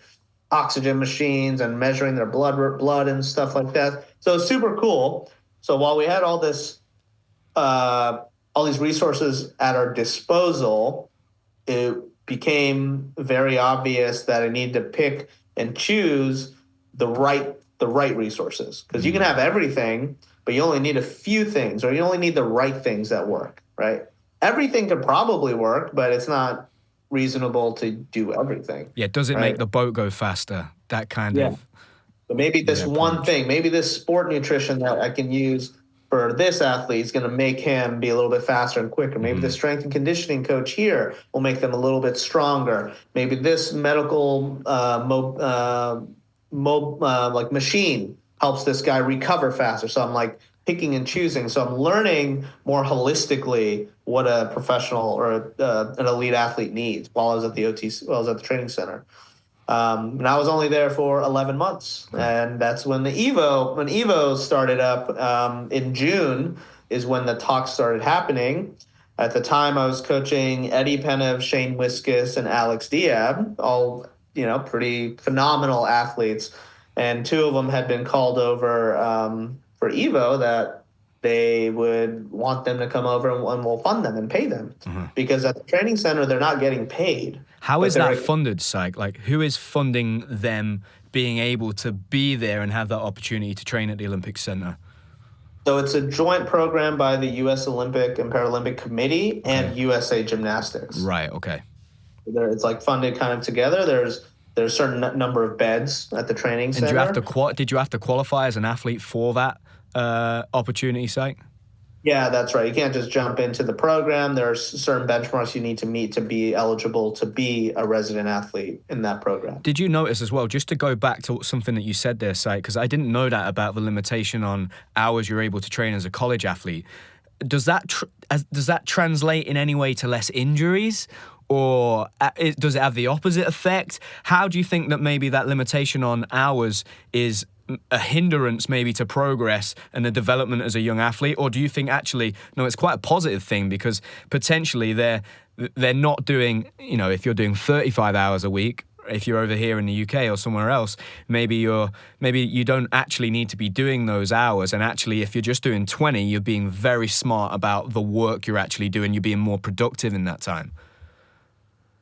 Speaker 2: oxygen machines and measuring their blood and stuff like that. So it's super cool. So while we had all these resources at our disposal, it became very obvious that I need to pick and choose the right resources, because you can have everything, but you only need a few things, or you only need the right things that work, right? Everything could probably work, but it's not reasonable to do everything.
Speaker 1: Yeah, does it make the boat go faster? That kind of.
Speaker 2: But maybe this one thing, maybe this sport nutrition that I can use for this athlete is going to make him be a little bit faster and quicker. Maybe the strength and conditioning coach here will make them a little bit stronger. Maybe this medical like machine helps this guy recover faster. So I'm like picking and choosing. So I'm learning more holistically what a professional or an elite athlete needs while I was at the while I was at the training center. And I was only there for 11 months. And that's when when Evo started up in June is when the talks started happening. At the time, I was coaching Eddie Penev, Shane Wiskus, and Alex Diab, all, pretty phenomenal athletes. And two of them had been called over for Evo that they would want them to come over and we'll fund them and pay them. Because at the training center, they're not getting paid.
Speaker 1: How is that funded, Syque? Like, who is funding them being able to be there and have that opportunity to train at the Olympic Center?
Speaker 2: So it's a joint program by the U.S. Olympic and Paralympic Committee and USA Gymnastics.
Speaker 1: Right, okay.
Speaker 2: It's like funded kind of together. There's a certain number of beds at the training center.
Speaker 1: And did you have to qualify as an athlete for that opportunity, Syque?
Speaker 2: Yeah, that's right. You can't just jump into the program. There's certain benchmarks you need to meet to be eligible to be a resident athlete in that program.
Speaker 1: Did you notice as well, just to go back to something that you said there, Syque, because I didn't know that about the limitation on hours you're able to train as a college athlete. Does that translate in any way to less injuries? Or does it have the opposite effect? How do you think that maybe that limitation on hours is a hindrance maybe to progress and the development as a young athlete? Or do you think actually, no, it's quite a positive thing because potentially they're not doing, if you're doing 35 hours a week, if you're over here in the UK or somewhere else, maybe you don't actually need to be doing those hours. And actually, if you're just doing 20, you're being very smart about the work you're actually doing. You're being more productive in that time.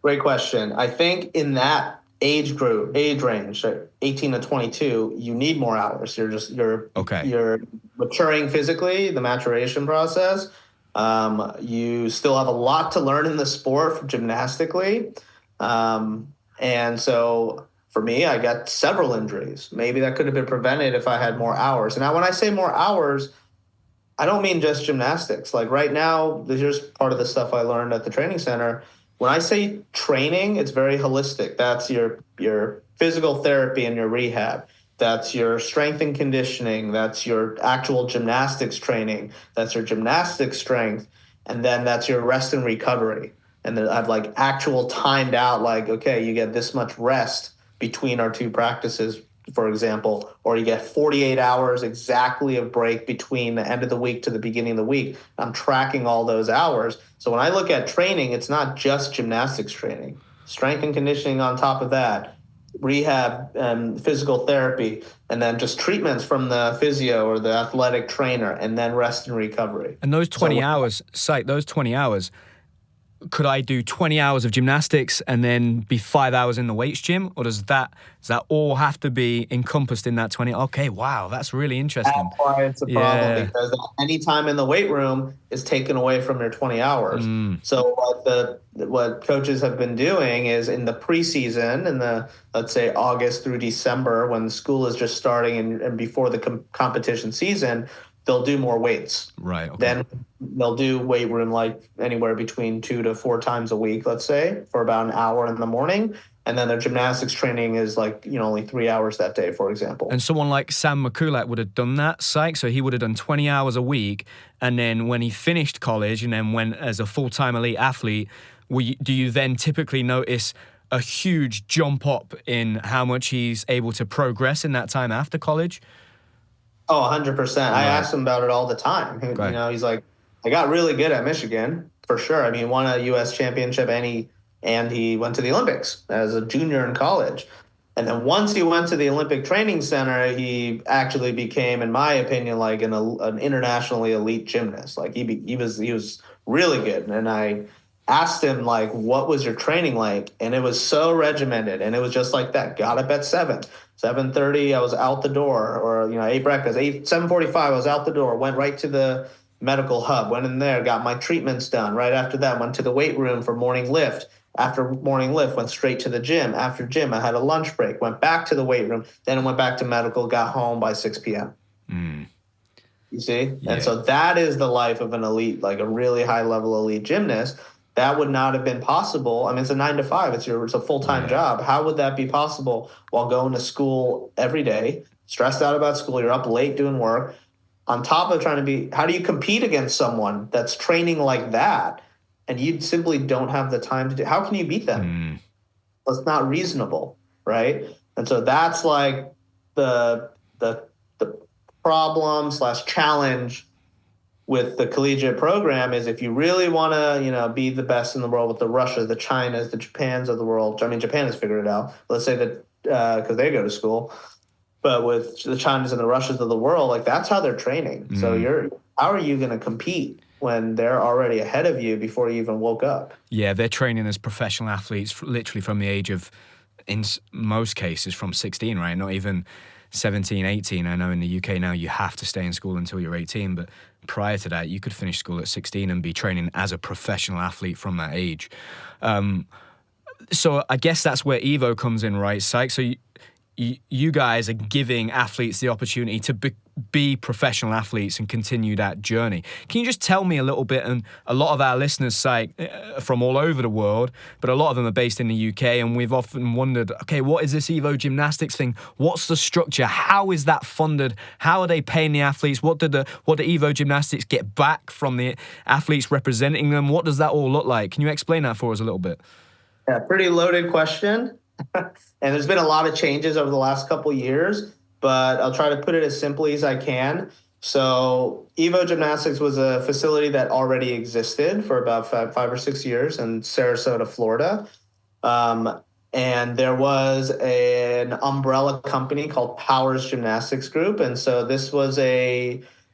Speaker 2: Great question. I think in that age range, 18 to 22, you need more hours. You're maturing physically, the maturation process. You still have a lot to learn in the sport gymnastically. And so for me, I got several injuries. Maybe that could have been prevented if I had more hours. And now when I say more hours, I don't mean just gymnastics. Like right now, here's part of the stuff I learned at the training center. When I say training, it's very holistic. That's your physical therapy and your rehab. That's your strength and conditioning. That's your actual gymnastics training. That's your gymnastics strength. And then that's your rest and recovery. And then I've like actual timed out, like, okay, you get this much rest between our two practices, for example, or you get 48 hours exactly of break between the end of the week to the beginning of the week. I'm tracking all those hours. So when I look at training, it's not just gymnastics training, strength and conditioning on top of that, rehab and physical therapy, and then just treatments from the physio or the athletic trainer, and then rest and recovery.
Speaker 1: And those 20 hours, Syque, those 20 hours, could I do 20 hours of gymnastics and then be 5 hours in the weights gym? Or does that all have to be encompassed in that 20? Okay, wow, that's really interesting.
Speaker 2: That's why it's a problem, because any time in the weight room is taken away from your 20 hours. So what coaches have been doing is in the preseason, in the, let's say, August through December, when school is just starting and before the competition season, they'll do more weights. Right. Okay. Then they'll do weight room like anywhere between 2 to 4 times a week, let's say, for about an hour in the morning. And then their gymnastics training is like, only 3 hours that day, for example.
Speaker 1: And someone like Sam Mikulak would have done that, Syque. So he would have done 20 hours a week. And then when he finished college and then went as a full-time elite athlete, do you then typically notice a huge jump up in how much he's able to progress in that time after college?
Speaker 2: Oh, 100%. I ask him about it all the time. He's like, I got really good at Michigan, for sure. I mean, he won a U.S. championship and he went to the Olympics as a junior in college. And then once he went to the Olympic Training Center, he actually became, in my opinion, like an internationally elite gymnast. Like he was really good. And I asked him, like, what was your training like? And it was so regimented. And it was just like that. Got up at 7:30, I was out the door, or, ate breakfast. 7:45, I was out the door, went right to the medical hub, went in there, got my treatments done. Right after that, went to the weight room for morning lift. After morning lift, went straight to the gym. After gym, I had a lunch break, went back to the weight room, then I went back to medical, got home by 6 p.m. You see? Yeah. And so that is the life of an elite, like a really high-level elite gymnast. That would not have been possible. I mean, it's a 9 to 5. It's a full-time job. How would that be possible while going to school every day, stressed out about school? You're up late doing work. on top of how do you compete against someone that's training like that and you simply don't have the time to do? How can you beat them? That's not reasonable, right? And so that's like the problem / challenge with the collegiate program is if you really want to, be the best in the world with the Russias, the Chinas, the Japans of the world. I mean, Japan has figured it out. Let's say that because they go to school, but with the Chinas and the Russias of the world, like that's how they're training. So how are you going to compete when they're already ahead of you before you even woke up?
Speaker 1: Yeah, they're training as professional athletes literally from the age of, in most cases, from 16, right? Not even 17, 18. I know in the UK now you have to stay in school until you're 18, but prior to that, you could finish school at 16 and be training as a professional athlete from that age. So I guess that's where Evo comes in, right, Syque? So you guys are giving athletes the opportunity to be professional athletes and continue that journey. Can you just tell me a little bit, and a lot of our listeners, Syque, from all over the world, but a lot of them are based in the UK, and we've often wondered, okay, what is this Evo gymnastics thing? What's the structure? How is that funded? How are they paying the athletes? What do Evo gymnastics get back from the athletes representing them? What does that all look like? Can you explain that for us a little bit?
Speaker 2: Yeah, pretty loaded question. And there's been a lot of changes over the last couple of years, but I'll try to put it as simply as I can. So Evo Gymnastics was a facility that already existed for about five or 6 years in Sarasota, Florida. And there was an umbrella company called Powers Gymnastics Group. And so this was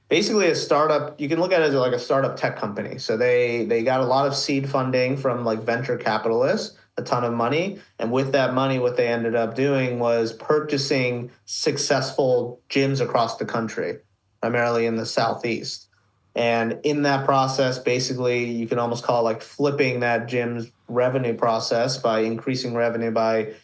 Speaker 2: basically a startup. You can look at it as like a startup tech company. So they got a lot of seed funding from like venture capitalists, a ton of money. And with that money, what they ended up doing was purchasing successful gyms across the country, primarily in the Southeast. And in that process, basically, you can almost call it like flipping that gym's revenue process by increasing revenue by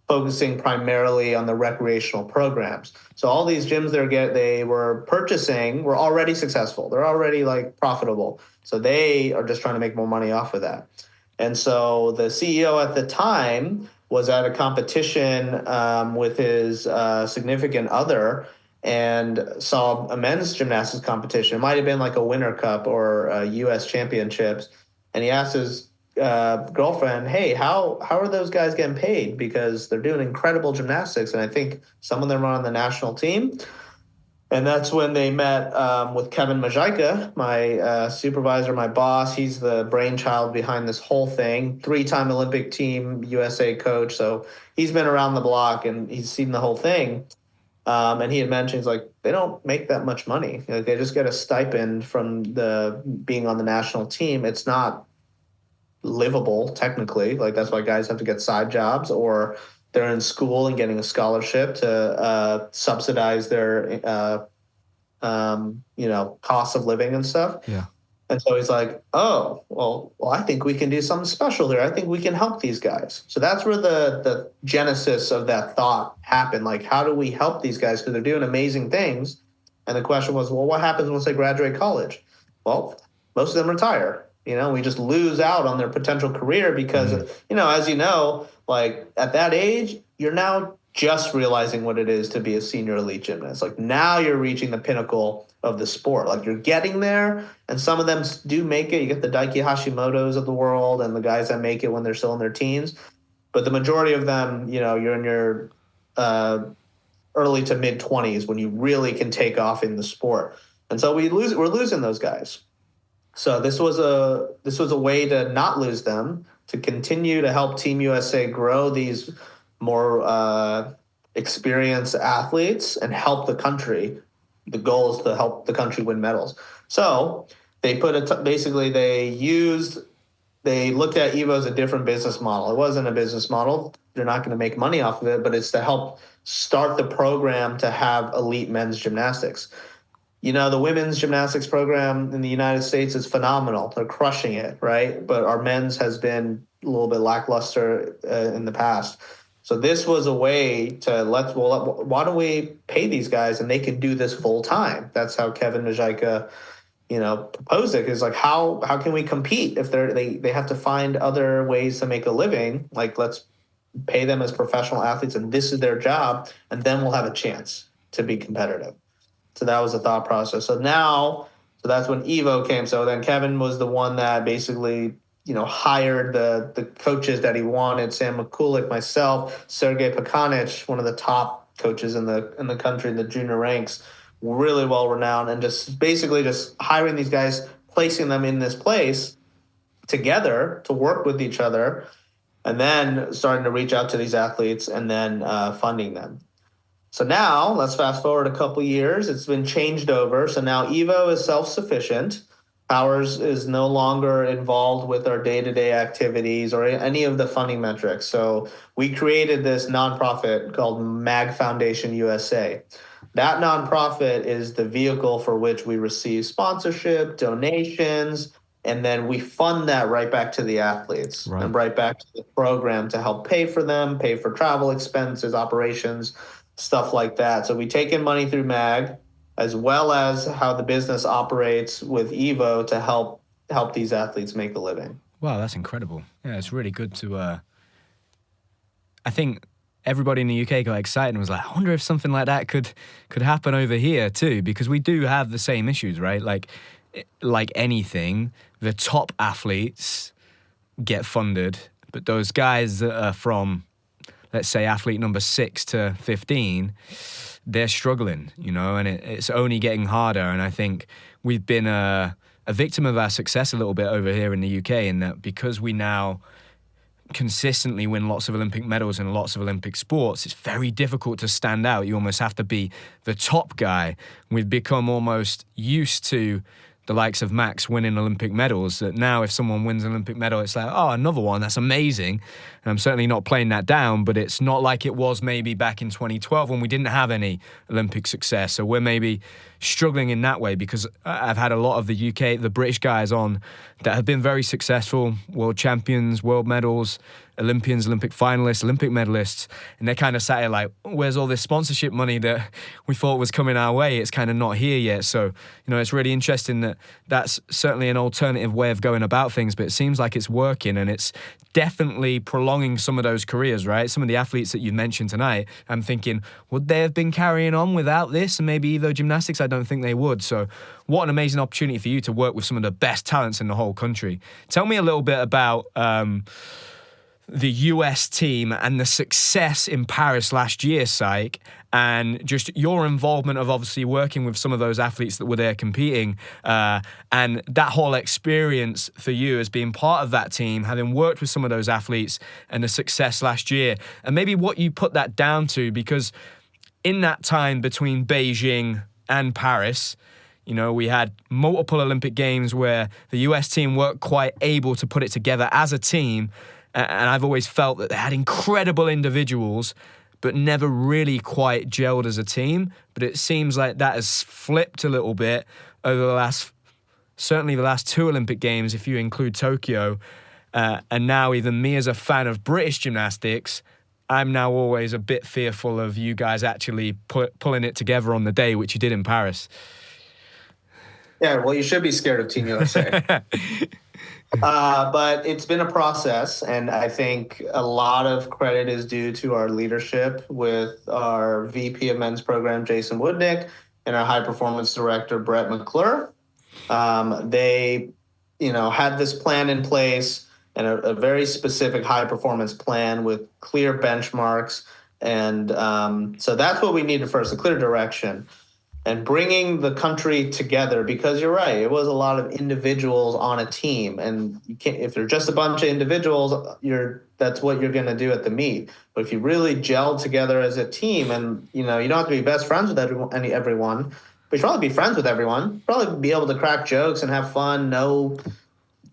Speaker 2: focusing primarily on the recreational programs. So all these gyms they were purchasing were already successful. They're already like profitable. So they are just trying to make more money off of that. And so the CEO at the time was at a competition with his significant other and saw a men's gymnastics competition. It might have been like a Winter Cup or U.S. Championships. And he asked his girlfriend, hey, how are those guys getting paid? Because they're doing incredible gymnastics. And I think some of them are on the national team. And that's when they met with Kevin Majika, my supervisor, my boss. He's the brainchild behind this whole thing. 3-time Olympic team USA coach. So he's been around the block and he's seen the whole thing. And he had mentioned, he's like, they don't make that much money. Like, they just get a stipend from being on the national team. It's not livable, technically. Like, that's why guys have to get side jobs, or they're in school and getting a scholarship to subsidize their, cost of living and stuff.
Speaker 1: Yeah.
Speaker 2: And so he's like, oh, well, I think we can do something special here. I think we can help these guys. So that's where the genesis of that thought happened. Like, how do we help these guys? Because they're doing amazing things. And the question was, well, what happens once they graduate college? Well, most of them retire. We just lose out on their potential career because, as you know, like at that age, you're now just realizing what it is to be a senior elite gymnast. Like, now you're reaching the pinnacle of the sport. Like, you're getting there, and some of them do make it. You get the Daiki Hashimoto's of the world and the guys that make it when they're still in their teens. But the majority of them, you're in your early to mid 20s when you really can take off in the sport. And so we're losing those guys. So this was a way to not lose them, to continue to help Team USA grow these more experienced athletes and help the country. The goal is to help the country win medals. So they looked at Evo as a different business model. It wasn't a business model. They're not going to make money off of it, but it's to help start the program to have elite men's gymnastics. The women's gymnastics program in the United States is phenomenal. They're crushing it, right? But our men's has been a little bit lackluster in the past. So this was a way to why don't we pay these guys and they can do this full time? That's how Kevin Majika, proposed it. Is like, how can we compete if they have to find other ways to make a living? Like, let's pay them as professional athletes and this is their job, and then we'll have a chance to be competitive. So that was the thought process. So that's when Evo came. So then Kevin was the one that basically, hired the coaches that he wanted. Sam Mikulak, myself, Sergey Pakanich, one of the top coaches in the country in the junior ranks, really well renowned, and just basically just hiring these guys, placing them in this place together to work with each other, and then starting to reach out to these athletes and then funding them. So now let's fast forward a couple years. It's been changed over. So now Evo is self-sufficient. Ours is no longer involved with our day-to-day activities or any of the funding metrics. So we created this nonprofit called MAG Foundation USA. That nonprofit is the vehicle for which we receive sponsorship, donations, and then we fund that right back to the athletes and right back to the program to help pay for them, pay for travel expenses, operations, stuff like that. So we take in money through MAG, as well as how the business operates with Evo to help these athletes make a living.
Speaker 1: Wow, that's incredible. Yeah, it's really good to... I think everybody in the UK got excited and was like, I wonder if something like that could happen over here too, because we do have the same issues, right? Like anything, the top athletes get funded, but those guys that are from, let's say, athlete number 6 to 15, they're struggling, and it's only getting harder. And I think we've been a victim of our success a little bit over here in the UK, in that because we now consistently win lots of Olympic medals in lots of Olympic sports, it's very difficult to stand out. You almost have to be the top guy. We've become almost used to the likes of Max winning Olympic medals, that now if someone wins an Olympic medal, it's like, oh, another one, that's amazing. And I'm certainly not playing that down, but it's not like it was maybe back in 2012 when we didn't have any Olympic success. So we're maybe struggling in that way, because I've had a lot of the British guys on that have been very successful, world champions, world medals, Olympians, Olympic finalists, Olympic medalists, and they're kind of sat here like, where's all this sponsorship money that we thought was coming our way? It's kind of not here yet. So, it's really interesting that that's certainly an alternative way of going about things, but it seems like it's working, and it's definitely prolonging some of those careers, right? Some of the athletes that you mentioned tonight, I'm thinking, would they have been carrying on without this? And maybe Evo Gymnastics, I don't think they would. So what an amazing opportunity for you to work with some of the best talents in the whole country. Tell me a little bit about the US team and the success in Paris last year, Syque, and just your involvement of obviously working with some of those athletes that were there competing, and that whole experience for you as being part of that team, having worked with some of those athletes, and the success last year, and maybe what you put that down to, because in that time between Beijing and Paris, we had multiple Olympic Games where the US team weren't quite able to put it together as a team. And I've always felt that they had incredible individuals, but never really quite gelled as a team. But it seems like that has flipped a little bit over certainly the last 2 Olympic Games, if you include Tokyo. And now even me as a fan of British gymnastics, I'm now always a bit fearful of you guys actually pulling it together on the day, which you did in Paris.
Speaker 2: Yeah, well, you should be scared of Team USA. But it's been a process, and I think a lot of credit is due to our leadership with our VP of men's program, Jason Woodnick, and our high performance director, Brett McClure. They, had this plan in place, and a very specific high performance plan with clear benchmarks. And so that's what we needed first, a clear direction. And bringing the country together, because you're right, it was a lot of individuals on a team, and you can't, if they're just a bunch of individuals, that's what you're going to do at the meet. But if you really gel together as a team, and you don't have to be best friends with everyone, but you should probably be friends with everyone, probably be able to crack jokes and have fun, know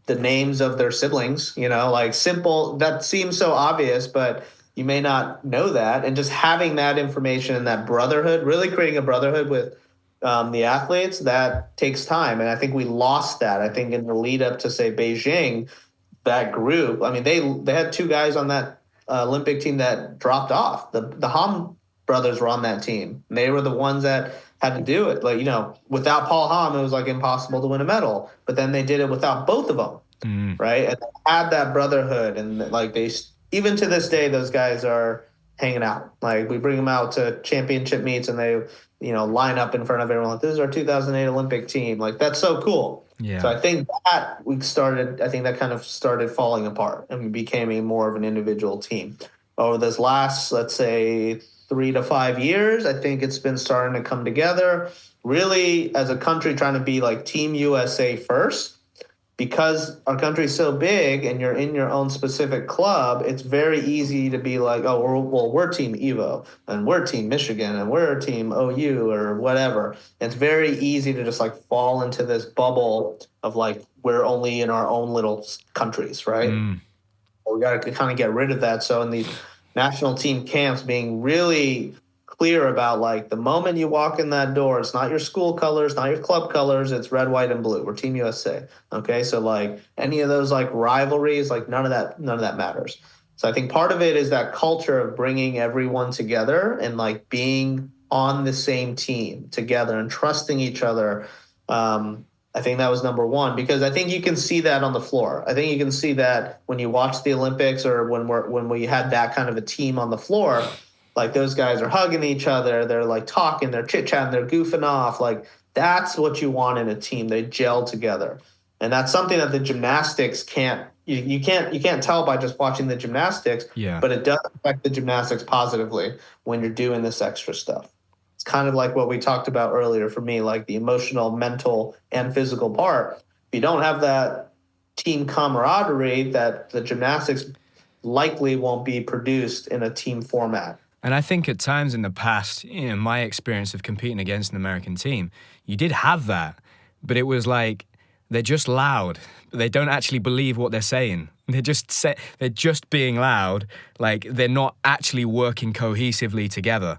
Speaker 2: the names of their siblings, like simple. That seems so obvious, but you may not know that, and just having that information and that brotherhood, really creating a brotherhood with the athletes, that takes time. And I think we lost that. I think in the lead up to, say, Beijing, that group, I mean, they had 2 guys on that Olympic team that dropped off. The Ham brothers were on that team. And they were the ones that had to do it. Like, without Paul Ham, it was like impossible to win a medal. But then they did it without both of them, right? And they had that brotherhood, and like even to this day, those guys are hanging out. Like, we bring them out to championship meets and they, line up in front of everyone. Like, this is our 2008 Olympic team. Like, that's so cool.
Speaker 1: Yeah.
Speaker 2: So I think that kind of started falling apart and we became more of an individual team. Over this last, let's say, 3 to 5 years, I think it's been starting to come together. Really, as a country, trying to be like Team USA first, because our country's so big and you're in your own specific club. It's very easy to be like, oh, we're Team Evo and we're Team Michigan and we're Team OU or whatever. It's very easy to just like fall into this bubble of like we're only in our own little countries, right? We got to kind of get rid of that. So in these national team camps, being really clear about like the moment you walk in that door, it's not your school colors, not your club colors, it's red, white, and blue. We're Team USA. Okay, so like any of those like rivalries, like none of that matters. So I think part of it is that culture of bringing everyone together and like being on the same team together and trusting each other. I think that was number one, because I think you can see that on the floor. I think you can see that when you watch the Olympics or when we had that kind of a team on the floor. Like, those guys are hugging each other. They're like talking, they're chit-chatting, they're goofing off. Like, that's what you want in a team. They gel together. And that's something that the gymnastics you can't tell by just watching the gymnastics, but it does affect the gymnastics positively when you're doing this extra stuff. It's kind of like what we talked about earlier for me, like the emotional, mental, and physical part. If you don't have that team camaraderie, that the gymnastics likely won't be produced in a team format.
Speaker 1: And I think at times in the past, my experience of competing against an American team, you did have that, but it was like they're just loud. They don't actually believe what they're saying. They're just being loud. Like, they're not actually working cohesively together.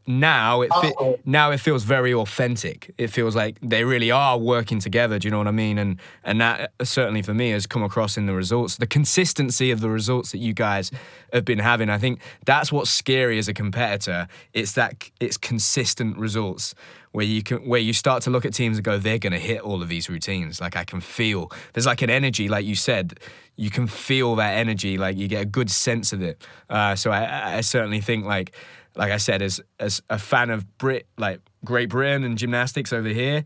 Speaker 1: Now it feels very authentic. It feels like they really are working together. Do you know what I mean? And that certainly for me has come across in the results, the consistency of the results that you guys have been having. I think that's what's scary as a competitor. It's consistent results where you start to look at teams and go, they're going to hit all of these routines. Like, I can feel there's like an energy, like you said, you can feel that energy. Like, you get a good sense of it. So I certainly think like I said, as a fan of Great Britain and gymnastics over here,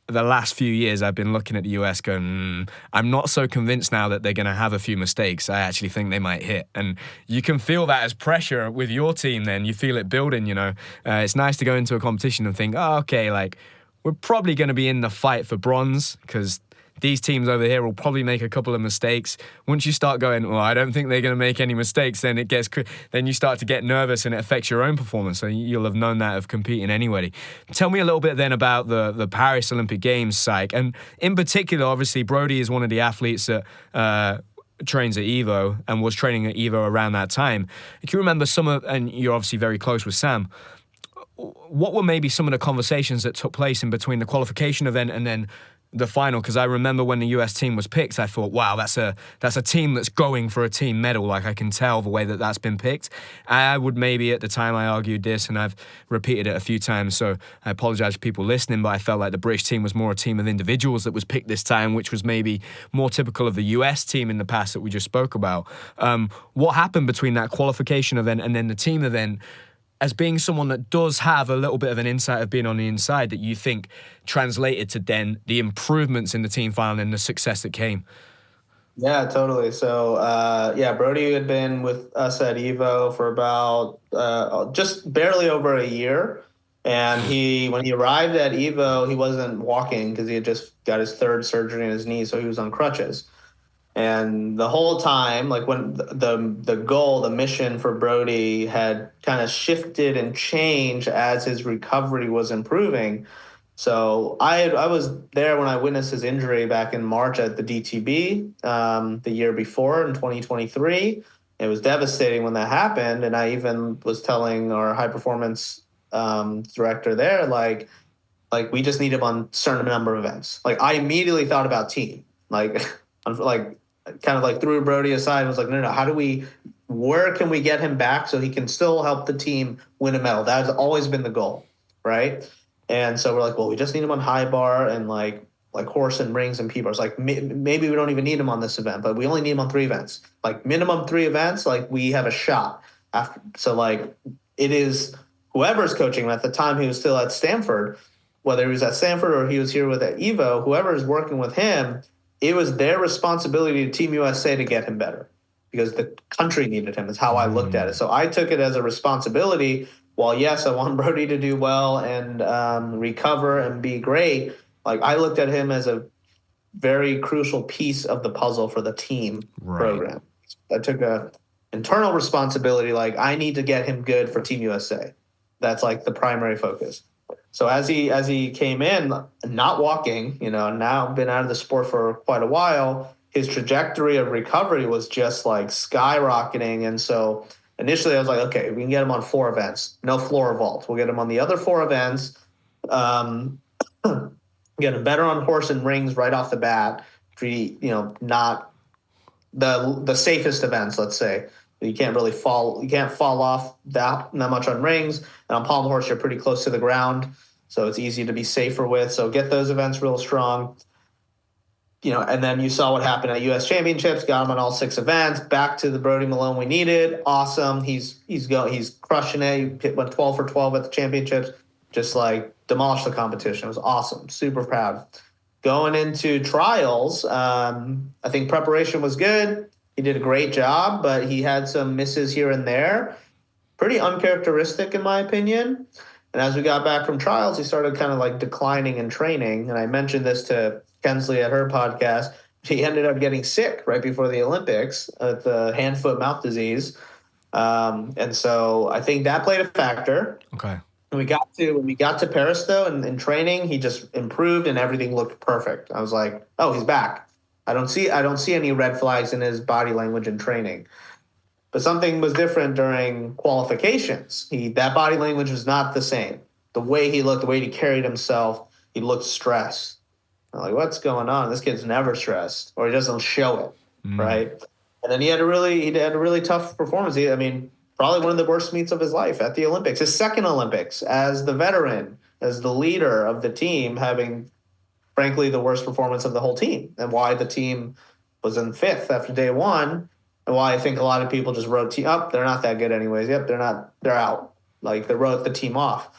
Speaker 1: the last few years I've been looking at the US going, I'm not so convinced now that they're going to have a few mistakes. I actually think they might hit. And you can feel that as pressure with your team then. You feel it building, It's nice to go into a competition and think, oh, okay, like, we're probably going to be in the fight for bronze because these teams over here will probably make a couple of mistakes. Once you start going, well, I don't think they're going to make any mistakes, then then you start to get nervous and it affects your own performance. So you'll have known that of competing anyway. Tell me a little bit then about the Paris Olympic Games, Syque. And in particular, obviously, Brody is one of the athletes that trains at Evo and was training at Evo around that time. Can you remember and you're obviously very close with Sam, what were maybe some of the conversations that took place in between the qualification event and then the final? Because I remember when the US team was picked, I thought, wow, that's a team that's going for a team medal. Like, I can tell the way that that's been picked. I would maybe at the time I argued this, and I've repeated it a few times, so I apologize for people listening, but I felt like the British team was more a team of individuals that was picked this time, which was maybe more typical of the US team in the past that we just spoke about. What happened between that qualification event and then the team event, as being someone that does have a little bit of an insight of being on the inside, that you think translated to then the improvements in the team final and the success that came?
Speaker 2: Yeah, totally. So, Brody had been with us at Evo for about just barely over a year. And when he arrived at Evo, he wasn't walking because he had just got his third surgery in his knee, so he was on crutches. And the whole time, like, when the goal, the mission for Brody had kind of shifted and changed as his recovery was improving. So I was there when I witnessed his injury back in March at the DTB the year before in 2023. It was devastating when that happened. And I even was telling our high performance director there, like we just need him on a certain number of events. Like, I immediately thought about team, kind of like threw Brody aside and was like, no, where can we get him back so he can still help the team win a medal? That has always been the goal, right? And so we're like, well, we just need him on high bar and like horse and rings and P-bars. Like, maybe we don't even need him on this event, but we only need him on 3 events. Like, minimum 3 events, like, we have a shot So like it is whoever's coaching him at the time. He was still at Stanford, whether he was at Stanford or he was here with at Evo, whoever is working with him, it was their responsibility to Team USA to get him better because the country needed him is how I looked at it. So I took it as a responsibility. While yes, I want Brody to do well and recover and be great, like I looked at him as a very crucial piece of the puzzle for the team program. I took a internal responsibility, like I need to get him good for Team USA. That's like the primary focus. So as he came in, not walking, now been out of the sport for quite a while, his trajectory of recovery was just like skyrocketing. And so initially I was like, okay, we can get him on 4 events, no floor or vault. We'll get him on the other 4 events, get him better on horse and rings right off the bat. Not the safest events, let's say. You can't fall off that much on rings. And on pommel horse, you're pretty close to the ground. So it's easy to be safer with. So get those events real strong. And then you saw what happened at U.S. Championships, got him on all 6 events, back to the Brody Malone we needed. Awesome. He's crushing it. He went 12 for 12 at the championships, just like demolished the competition. It was awesome. Super proud. Going into trials, I think preparation was good. He did a great job, but he had some misses here and there. Pretty uncharacteristic in my opinion. And as we got back from trials, he started kind of like declining in training. And I mentioned this to Kensley at her podcast. He ended up getting sick right before the Olympics with the hand, foot, mouth disease. And so I think that played a factor.
Speaker 1: Okay.
Speaker 2: When we got to Paris though, and in training, he just improved and everything looked perfect. I was like, oh, he's back. I don't see any red flags in his body language in training. But something was different during qualifications. That body language was not the same. The way he looked, the way he carried himself, he looked stressed. I'm like, what's going on? This kid's never stressed, or he doesn't show it, right? And then he had a really tough performance. Probably one of the worst meets of his life at the Olympics. His second Olympics as the veteran, as the leader of the team, having frankly the worst performance of the whole team, and why the team was in 5th after day 1, and why I think a lot of people just wrote they're not that good anyways. Yep, they're out. Like they wrote the team off.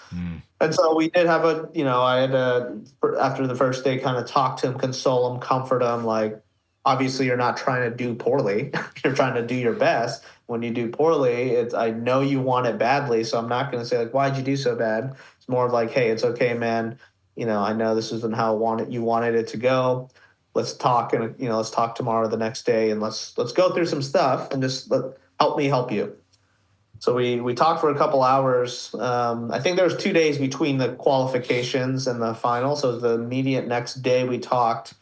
Speaker 2: And so we did have I had to, after the first day, kind of talk to him, console him, comfort him. Like, obviously you're not trying to do poorly. You're trying to do your best. When you do poorly, I know you want it badly, so I'm not going to say like, why'd you do so bad? It's more of like, hey, it's okay, man. I know this isn't how you wanted it to go. Let's talk, and let's talk tomorrow, the next day, and let's go through some stuff and just help me help you. So we talked for a couple hours. I think there was 2 days between the qualifications and the final. So the immediate next day we talked,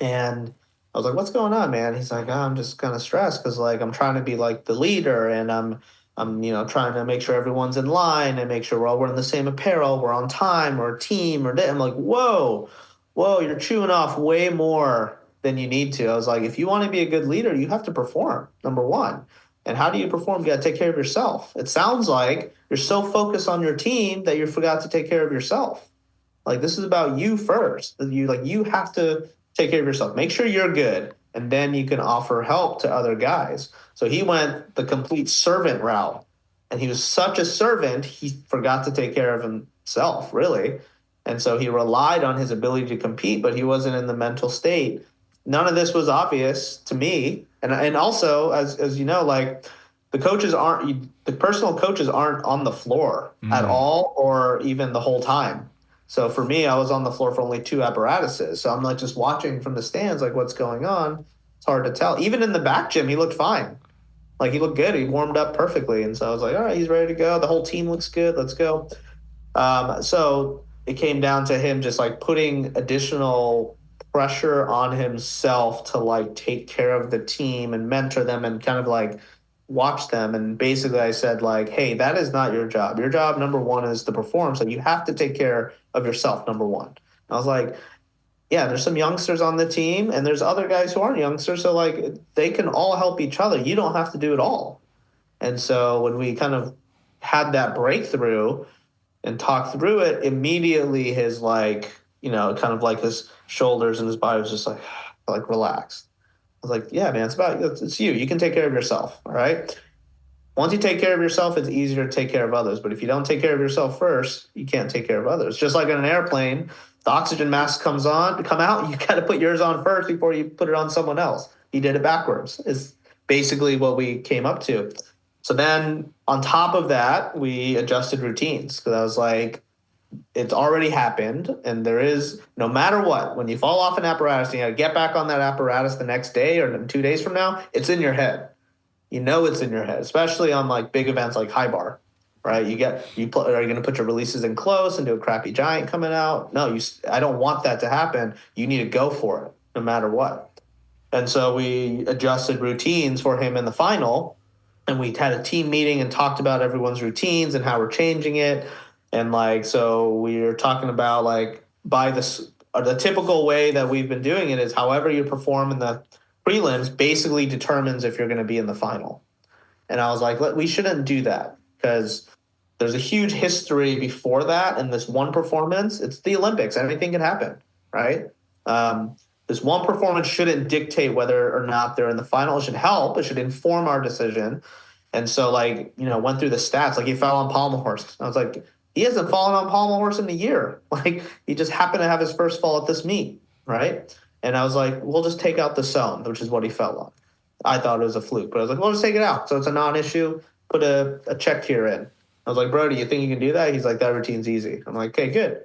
Speaker 2: and I was like, "What's going on, man?" He's like, "I'm just kind of stressed because like I'm trying to be like the leader, and I'm trying to make sure everyone's in line and make sure we're all wearing the same apparel, we're on time, we're a team, I'm like, whoa, you're chewing off way more than you need to. I was like, if you want to be a good leader, you have to perform, number one. And how do you perform? You got to take care of yourself. It sounds like you're so focused on your team that you forgot to take care of yourself. Like, this is about you first. You have to take care of yourself. Make sure you're good, and then you can offer help to other guys. So he went the complete servant route, and he was such a servant, he forgot to take care of himself, really. And so he relied on his ability to compete, but he wasn't in the mental state. None of this was obvious to me. And also, as you know, like, the personal coaches aren't on the floor at all, or even the whole time. So for me, I was on the floor for only 2 apparatuses. So I'm like just watching from the stands, like, what's going on? It's hard to tell. Even in the back gym, he looked fine. Like, he looked good. He warmed up perfectly. And so I was like, all right, he's ready to go. The whole team looks good. Let's go. So it came down to him just like putting additional pressure on himself to like take care of the team and mentor them and kind of like watch them. And basically I said, like, hey, that is not your job. Your job, number one, is to perform. So you have to take care of yourself, number one. And I was like, yeah, there's some youngsters on the team and there's other guys who aren't youngsters. So like they can all help each other. You don't have to do it all. And so when we kind of had that breakthrough and talked through it, immediately his like, kind of like his shoulders and his body was just like relaxed. I was like, yeah, man, it's you. You can take care of yourself. All right. once you take care of yourself, it's easier to take care of others. But if you don't take care of yourself first, you can't take care of others. Just like on an airplane, the oxygen mask come out, you got to put yours on first before you put it on someone else. He did it backwards, is basically what we came up to. So then on top of that, we adjusted routines because I was like, it's already happened. And there is, no matter what, when you fall off an apparatus, you got to get back on that apparatus the next day or 2 days from now, it's in your head. You know it's in your head, especially on like big events like high bar, right? Are you going to put your releases in close and do a crappy giant coming out? No, I don't want that to happen. You need to go for it no matter what. And so we adjusted routines for him in the final, and we had a team meeting and talked about everyone's routines and how we're changing it. And like, so we were talking about like the typical way that we've been doing it is however you perform in the prelims basically determines if you're going to be in the final. And I was like, we shouldn't do that because there's a huge history before that. And this one performance, it's the Olympics. Anything can happen, right? This one performance shouldn't dictate whether or not they're in the final. It should help. It should inform our decision. And so like, went through the stats, like he fell on pommel horse. I was like, he hasn't fallen on pommel horse in a year. Like he just happened to have his first fall at this meet, right? And I was like, we'll just take out the zone, which is what he fell on. I thought it was a fluke, but I was like, we'll just take it out. So it's a non-issue. Put a check here in. I was like, Brody, you think you can do that? He's like, that routine's easy. I'm like, okay, good.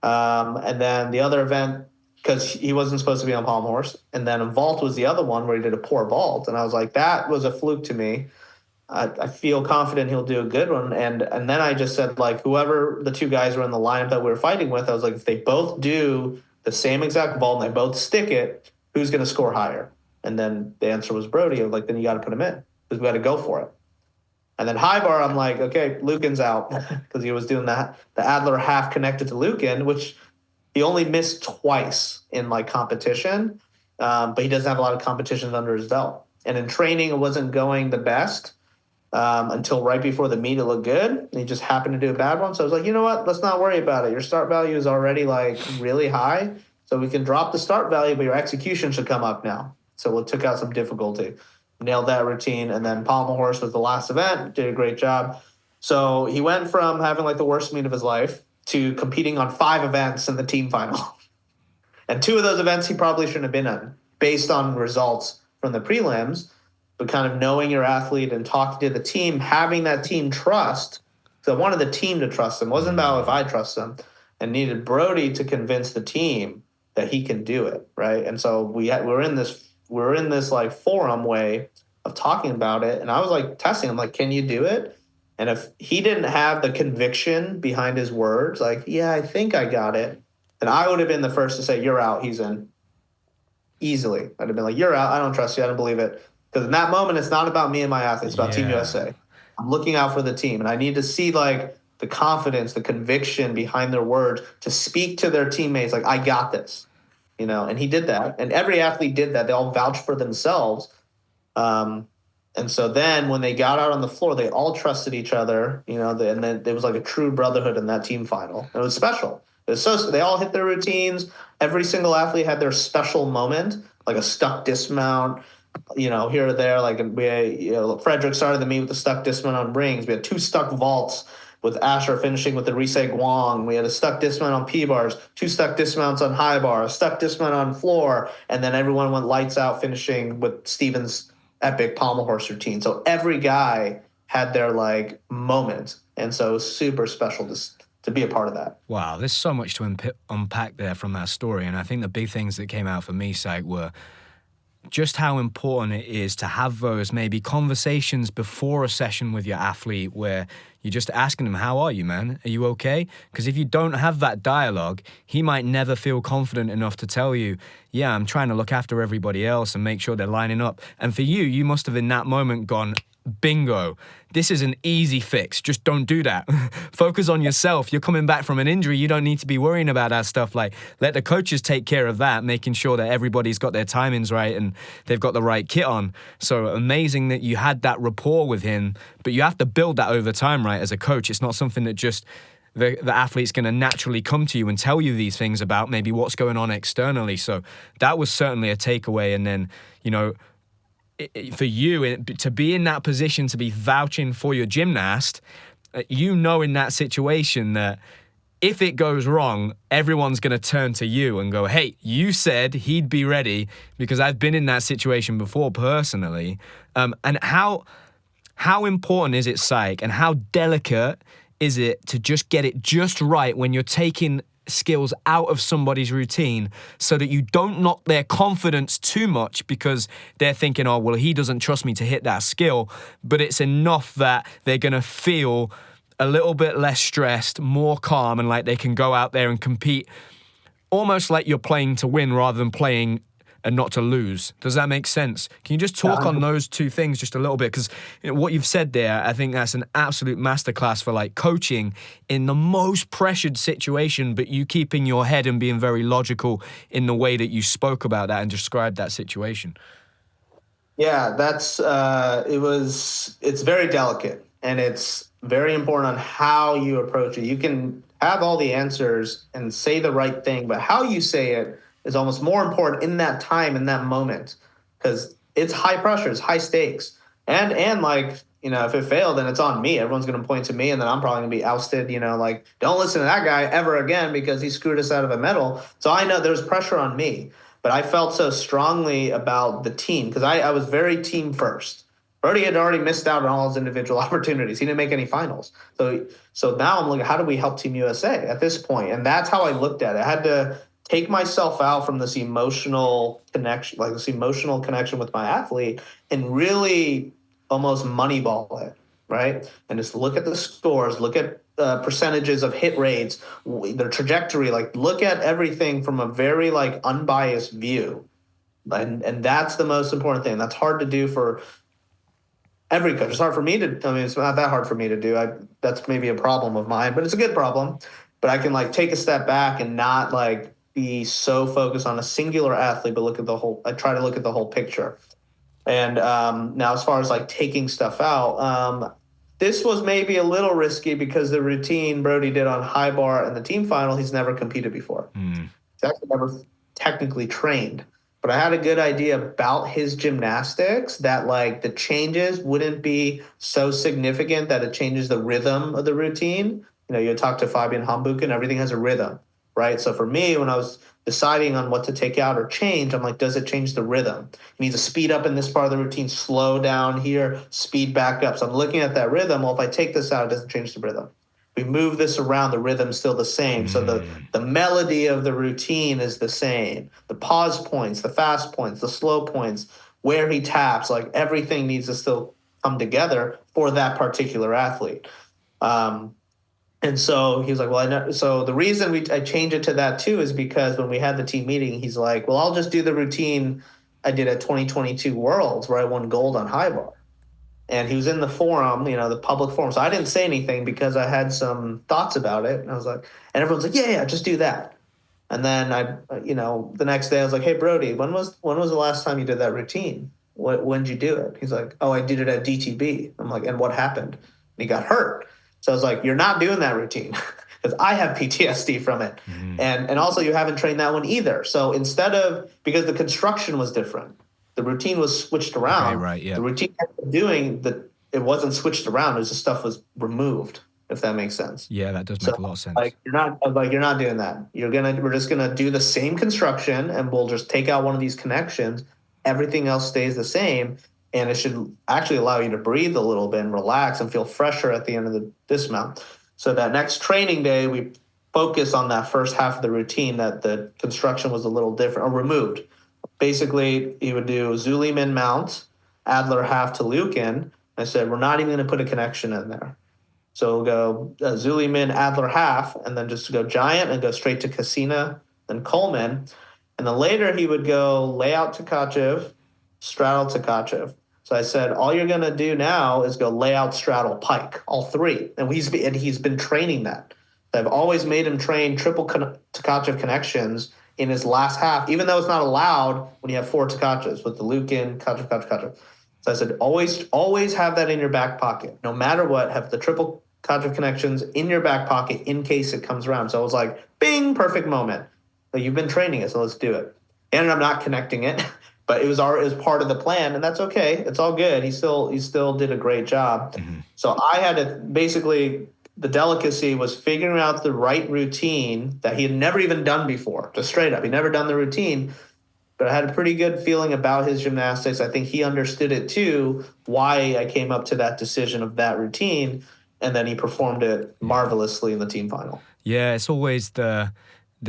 Speaker 2: And then the other event, because he wasn't supposed to be on pommel horse, and then a vault was the other one where he did a poor vault. And I was like, that was a fluke to me. I feel confident he'll do a good one. And then I just said, like, whoever the two guys were in the lineup that we were fighting with, I was like, if they both do the same exact vault and they both stick it, who's going to score higher? And then the answer was Brody. I was like, then you got to put him in because we got to go for it. And then high bar, I'm like, okay, Lucan's out because he was doing the Adler half connected to Lucan, which he only missed twice in like competition, but he doesn't have a lot of competitions under his belt. And in training, it wasn't going the best until right before the meet. It looked good. And he just happened to do a bad one. So I was like, you know what? Let's not worry about it. Your start value is already like really high. So we can drop the start value, but your execution should come up now. So we took out some difficulty, nailed that routine. And then pommel horse was the last event, did a great job. So he went from having like the worst meet of his life to competing on 5 events in the team final. And 2 of those events he probably shouldn't have been in based on results from the prelims, but kind of knowing your athlete and talking to the team, having that team trust. So I wanted the team to trust him. It wasn't about if I trust him, and needed Brody to convince the team that he can do it, right? And so we're in this like forum way of talking about it, and I was like testing him, like, can you do it? And if he didn't have the conviction behind his words, like, yeah, I think I got it, then I would have been the first to say, you're out, he's in. Easily. I'd have been like, you're out, I don't trust you, I don't believe it. Because in that moment, it's not about me and my athletes, it's about Team USA. I'm looking out for the team, and I need to see like the confidence, the conviction behind their words to speak to their teammates like, I got this, and he did that. And every athlete did that. They all vouched for themselves. And so then when they got out on the floor, they all trusted each other, and then there was like a true brotherhood in that team final. It was special. They all hit their routines. Every single athlete had their special moment, like a stuck dismount, here or there. Like Frederick started the meet with the stuck dismount on rings. We had 2 stuck vaults with Asher finishing with the Risei Guang. We had a stuck dismount on P-bars, 2 stuck dismounts on high bar, a stuck dismount on floor, and then everyone went lights out finishing with Steven's epic pommel horse routine. So every guy had their like moment. And so it was super special to be a part of that.
Speaker 1: Wow, there's so much to unpack there from that story. And I think the big things that came out for me, Syque, were just how important it is to have those maybe conversations before a session with your athlete where you're just asking them, how are you, man? Are you okay? Because if you don't have that dialogue, he might never feel confident enough to tell you, yeah, I'm trying to look after everybody else and make sure they're lining up. And for you must have in that moment gone, bingo, this is an easy fix. Just don't do that. Focus on yourself. You're coming back from an injury. You don't need to be worrying about that stuff. Like, let the coaches take care of that, making sure that everybody's got their timings right and they've got the right kit on. So amazing that you had that rapport with him, but you have to build that over time, right? As a coach, it's not something that just the athlete's going to naturally come to you and tell you these things about maybe what's going on externally. So that was certainly a takeaway. And then, for you to be in that position to be vouching for your gymnast, in that situation that if it goes wrong, everyone's going to turn to you and go, hey, you said he'd be ready, because I've been in that situation before personally. And how important is it, Syque, and how delicate is it to just get it just right when you're taking skills out of somebody's routine so that you don't knock their confidence too much because they're thinking, oh, well, he doesn't trust me to hit that skill, but it's enough that they're going to feel a little bit less stressed, more calm, and like they can go out there and compete almost like you're playing to win rather than playing and not to lose. Does that make sense? Can you just talk on those two things just a little bit? Because what you've said there, I think that's an absolute masterclass for like coaching in the most pressured situation, but you keeping your head and being very logical in the way that you spoke about that and described that situation.
Speaker 2: Yeah, it's very delicate, and it's very important on how you approach it. You can have all the answers and say the right thing, but how you say it is almost more important in that time, in that moment, because it's high pressure, it's high stakes. And like, if it failed, then it's on me. Everyone's going to point to me, and then I'm probably going to be ousted, like, don't listen to that guy ever again because he screwed us out of a medal. So I know there's pressure on me, but I felt so strongly about the team because I was very team first. Brody had already missed out on all his individual opportunities. He didn't make any finals. So now I'm looking, how do we help Team USA at this point? And that's how I looked at it. I had to take myself out from this emotional connection, with my athlete, and really almost moneyball it, right? And just look at the scores, look at percentages of hit rates, their trajectory, like look at everything from a very like unbiased view. And that's the most important thing. That's hard to do for every coach. It's hard for me to, it's not that hard for me to do. That's maybe a problem of mine, but it's a good problem. But I can like take a step back and not like be so focused on a singular athlete, but I try to look at the whole picture. And now as far as like taking stuff out, this was maybe a little risky because the routine Brody did on high bar in the team final, he's never competed before. He's actually never technically trained. But I had a good idea about his gymnastics that like the changes wouldn't be so significant that it changes the rhythm of the routine. You talk to Fabian Hambuchen, everything has a rhythm, right? So for me, when I was deciding on what to take out or change, I'm like, does it change the rhythm? You need to speed up in this part of the routine, slow down here, speed back up. So I'm looking at that rhythm. Well, if I take this out, it doesn't change the rhythm. We move this around, the rhythm's still the same. So the melody of the routine is the same. The pause points, the fast points, the slow points, where he taps, like everything needs to still come together for that particular athlete. And so he was like, well, I know. So the reason I changed it to that too is because when we had the team meeting, he's like, well, I'll just do the routine I did at 2022 Worlds where I won gold on high bar. And he was in the forum, the public forum. So I didn't say anything because I had some thoughts about it. And I was like, and everyone's like, yeah, just do that. And then the next day I was like, hey, Brody, when was the last time you did that routine? When did you do it? He's like, oh, I did it at DTB. I'm like, and what happened? And he got hurt. So I was like, you're not doing that routine because I have PTSD from it. And also you haven't trained that one either. So because the construction was different, the routine was switched around.
Speaker 1: Okay, right, yeah.
Speaker 2: The routine I was doing, it wasn't switched around. It was just stuff was removed, if that makes sense.
Speaker 1: Yeah, that does make a lot of sense.
Speaker 2: You're not doing that. We're just gonna do the same construction, and we'll just take out one of these connections. Everything else stays the same, and it should actually allow you to breathe a little bit and relax and feel fresher at the end of the dismount. So that next training day, we focus on that first half of the routine that the construction was a little different or removed. Basically, he would do Zuli min mount, Adler half to Lukin. I said, we're not even going to put a connection in there. So we'll go Zuli min, Adler half, and then just go giant and go straight to Cassina, then Coleman. And then later he would go layout Tkachev, straddle Tkachev. So I said, all you're going to do now is go layout, straddle, pike, all three. And he's been training that. I've always made him train triple Tkachev connections in his last half, even though it's not allowed when you have four Tkachevs with the Lukin, Tkachev. So I said, always have that in your back pocket. No matter what, have the triple Tkachev connections in your back pocket in case it comes around. So I was like, bing, perfect moment. So you've been training it, so let's do it. Ended up not connecting it. but it was part of the plan, and that's okay. It's all good. He still did a great job.
Speaker 1: Mm-hmm.
Speaker 2: So I had to basically, the delicacy was figuring out the right routine that he had never even done before, just straight up. He'd never done the routine, but I had a pretty good feeling about his gymnastics. I think he understood it too, why I came up to that decision of that routine, and then he performed it marvelously in the team final.
Speaker 1: Yeah, it's always the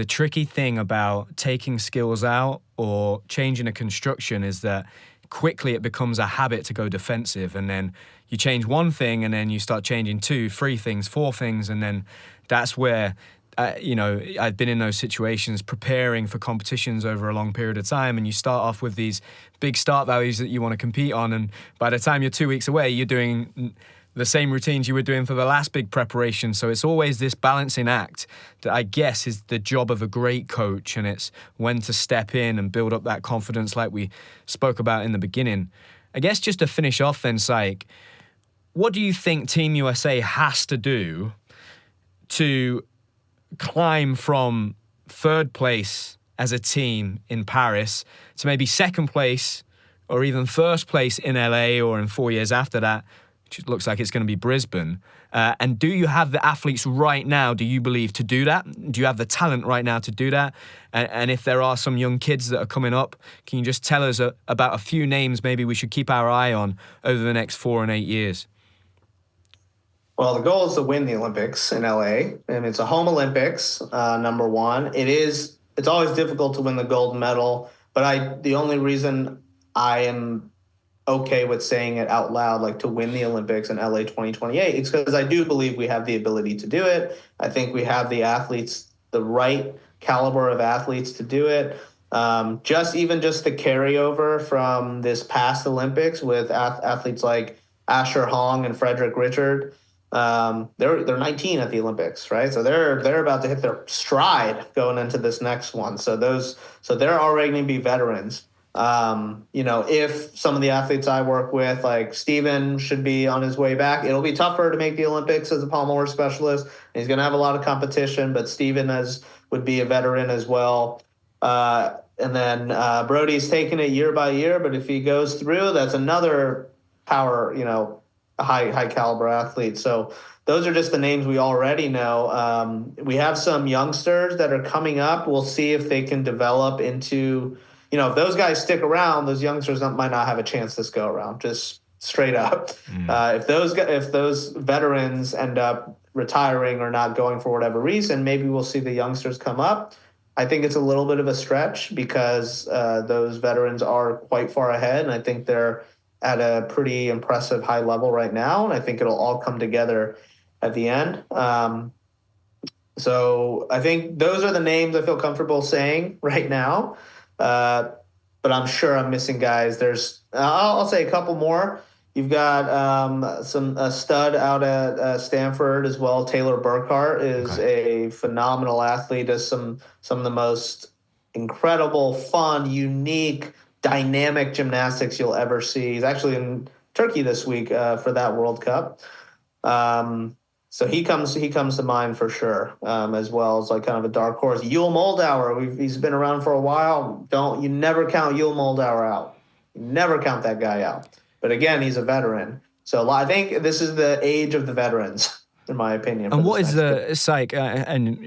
Speaker 1: tricky thing about taking skills out or changing a construction is that quickly it becomes a habit to go defensive, and then you change one thing and then you start changing 2, 3 things, 4 things, and then that's where I've been in those situations preparing for competitions over a long period of time, and you start off with these big start values that you want to compete on, and by the time you're 2 weeks away, you're doing the same routines you were doing for the last big preparation. So it's always this balancing act that I guess is the job of a great coach, and it's when to step in and build up that confidence like we spoke about in the beginning. I guess just to finish off then, Syque, what do you think Team USA has to do to climb from 3rd place as a team in Paris to maybe 2nd place or even 1st place in LA, or in 4 years after that, which it looks like it's going to be Brisbane? And do you have the athletes right now, do you believe, to do that? Do you have the talent right now to do that? And if there are some young kids that are coming up, can you just tell us about a few names maybe we should keep our eye on over the next 4 and 8 years?
Speaker 2: Well, the goal is to win the Olympics in LA, and it's a home Olympics, number one. It's always difficult to win the gold medal, but the only reason I am okay with saying it out loud, like to win the Olympics in LA 2028, it's because I do believe we have the ability to do it. I think we have the athletes, the right caliber of athletes to do it. Just the carryover from this past Olympics with athletes like Asher Hong and Frederick Richard. They're 19 at the Olympics, right? So they're about to hit their stride going into this next one. So they're already going to be veterans. If some of the athletes I work with, like Steven, should be on his way back, it'll be tougher to make the Olympics as a pommel horse specialist. He's going to have a lot of competition, but Steven would be a veteran as well. And then Brody's taking it year by year, but if he goes through, that's another power, a high caliber athlete. So those are just the names we already know. We have some youngsters that are coming up. We'll see if they can develop into, if those guys stick around, those youngsters might not have a chance this go around, just straight up. If those veterans end up retiring or not going for whatever reason, maybe we'll see the youngsters come up. I think it's a little bit of a stretch because those veterans are quite far ahead, and I think they're at a pretty impressive high level right now, and I think it'll all come together at the end. So I think those are the names I feel comfortable saying right now, but I'm sure I'm missing guys. I'll say a couple more. You've got a stud out at Stanford as well. Taylor Burkhart is a phenomenal athlete, does some of the most incredible, fun, unique, dynamic gymnastics you'll ever see. He's actually in Turkey this week for that World Cup. So he comes to mind for sure, as well as like kind of a dark horse. Yul Moldauer, he's been around for a while. You never count Yul Moldauer out. You never count that guy out. But again, he's a veteran. So I think this is the age of the veterans, in my opinion.
Speaker 1: And what is the Syque? And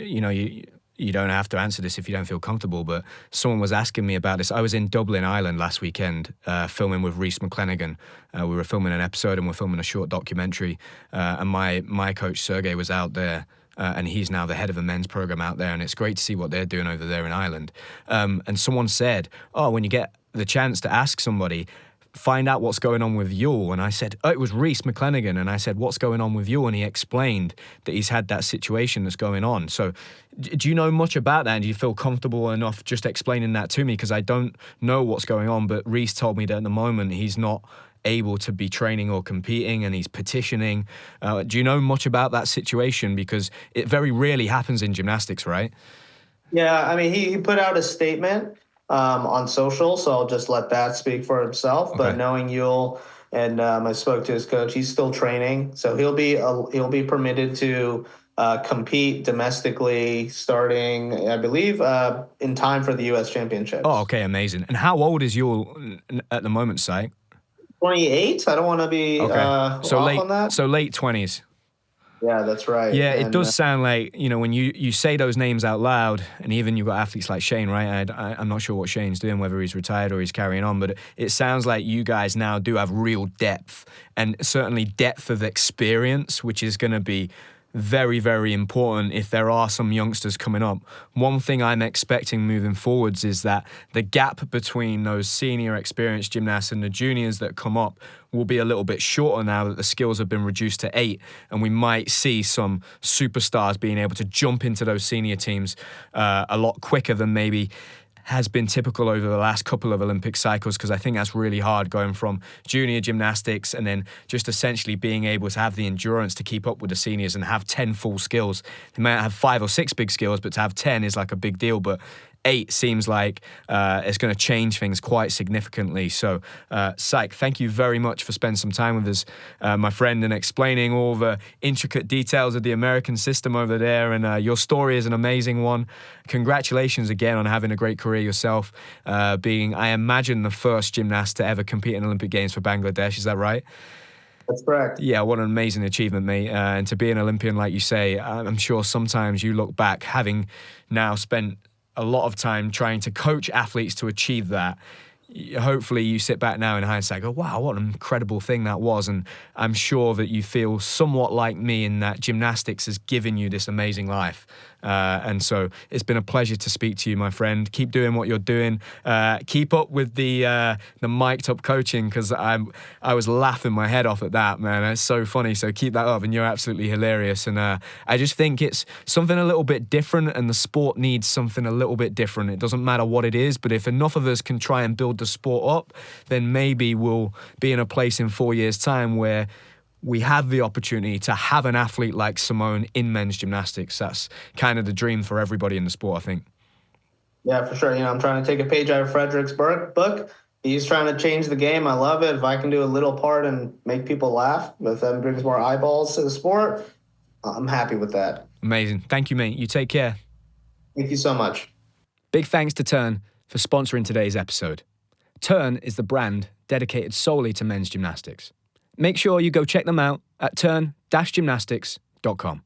Speaker 1: you don't have to answer this if you don't feel comfortable, but someone was asking me about this. I was in Dublin, Ireland last weekend, filming with Rhys McClenaghan. We were filming an episode and we're filming a short documentary. And my coach, Sergey, was out there, and he's now the head of a men's program out there. And it's great to see what they're doing over there in Ireland. And someone said, when you get the chance to ask somebody, find out what's going on with Yul. And I said, it was Rhys McClenaghan. And I said, what's going on with Yul? And he explained that he's had that situation that's going on. So do you know much about that? And do you feel comfortable enough just explaining that to me? Because I don't know what's going on, but Rhys told me that at the moment he's not able to be training or competing, and he's petitioning. Do you know much about that situation? Because it very rarely happens in gymnastics, right?
Speaker 2: Yeah, I mean, he put out a statement on social, so I'll just let that speak for himself. Okay. But knowing Yul, and I spoke to his coach, he's still training, so he'll be permitted to compete domestically starting, I believe, in time for the U.S. Championships.
Speaker 1: Oh, okay, amazing. And how old is you at the moment, Syque?
Speaker 2: 28. I don't want to be off on that.
Speaker 1: So late 20s.
Speaker 2: Yeah, that's right.
Speaker 1: Yeah, it does sound like, when you say those names out loud, and even you've got athletes like Shane, right? I'm not sure what Shane's doing, whether he's retired or he's carrying on, but it sounds like you guys now do have real depth, and certainly depth of experience, which is going to be very, very important if there are some youngsters coming up. One thing I'm expecting moving forwards is that the gap between those senior experienced gymnasts and the juniors that come up will be a little bit shorter now that the skills have been reduced to 8, and we might see some superstars being able to jump into those senior teams a lot quicker than maybe has been typical over the last couple of Olympic cycles, because I think that's really hard going from junior gymnastics and then just essentially being able to have the endurance to keep up with the seniors and have 10 full skills. They might have 5 or 6 big skills, but to have 10 is like a big deal. But 8 seems like it's going to change things quite significantly. So, Syque, thank you very much for spending some time with us, my friend, and explaining all the intricate details of the American system over there. And your story is an amazing one. Congratulations again on having a great career yourself, being, I imagine, the first gymnast to ever compete in Olympic Games for Bangladesh. Is that right?
Speaker 2: That's correct.
Speaker 1: Yeah, what an amazing achievement, mate. And to be an Olympian, like you say, I'm sure sometimes you look back, having now spent a lot of time trying to coach athletes to achieve that. Hopefully you sit back now in hindsight and go, wow, what an incredible thing that was. And I'm sure that you feel somewhat like me in that gymnastics has given you this amazing life. And so it's been a pleasure to speak to you, my friend. Keep doing what you're doing. Keep up with the mic'd up coaching, because I was laughing my head off at that, man. It's so funny. So keep that up, and you're absolutely hilarious. And I just think it's something a little bit different, and the sport needs something a little bit different. It doesn't matter what it is, but if enough of us can try and build the sport up, then maybe we'll be in a place in 4 years' time where we have the opportunity to have an athlete like Simone in men's gymnastics. That's kind of the dream for everybody in the sport, I think.
Speaker 2: Yeah, for sure. I'm trying to take a page out of Frederick's book. He's trying to change the game. I love it. If I can do a little part and make people laugh, if that brings more eyeballs to the sport, I'm happy with that.
Speaker 1: Amazing. Thank you, mate. You take care.
Speaker 2: Thank you so much.
Speaker 1: Big thanks to Turn for sponsoring today's episode. Turn is the brand dedicated solely to men's gymnastics. Make sure you go check them out at turn-gymnastics.com.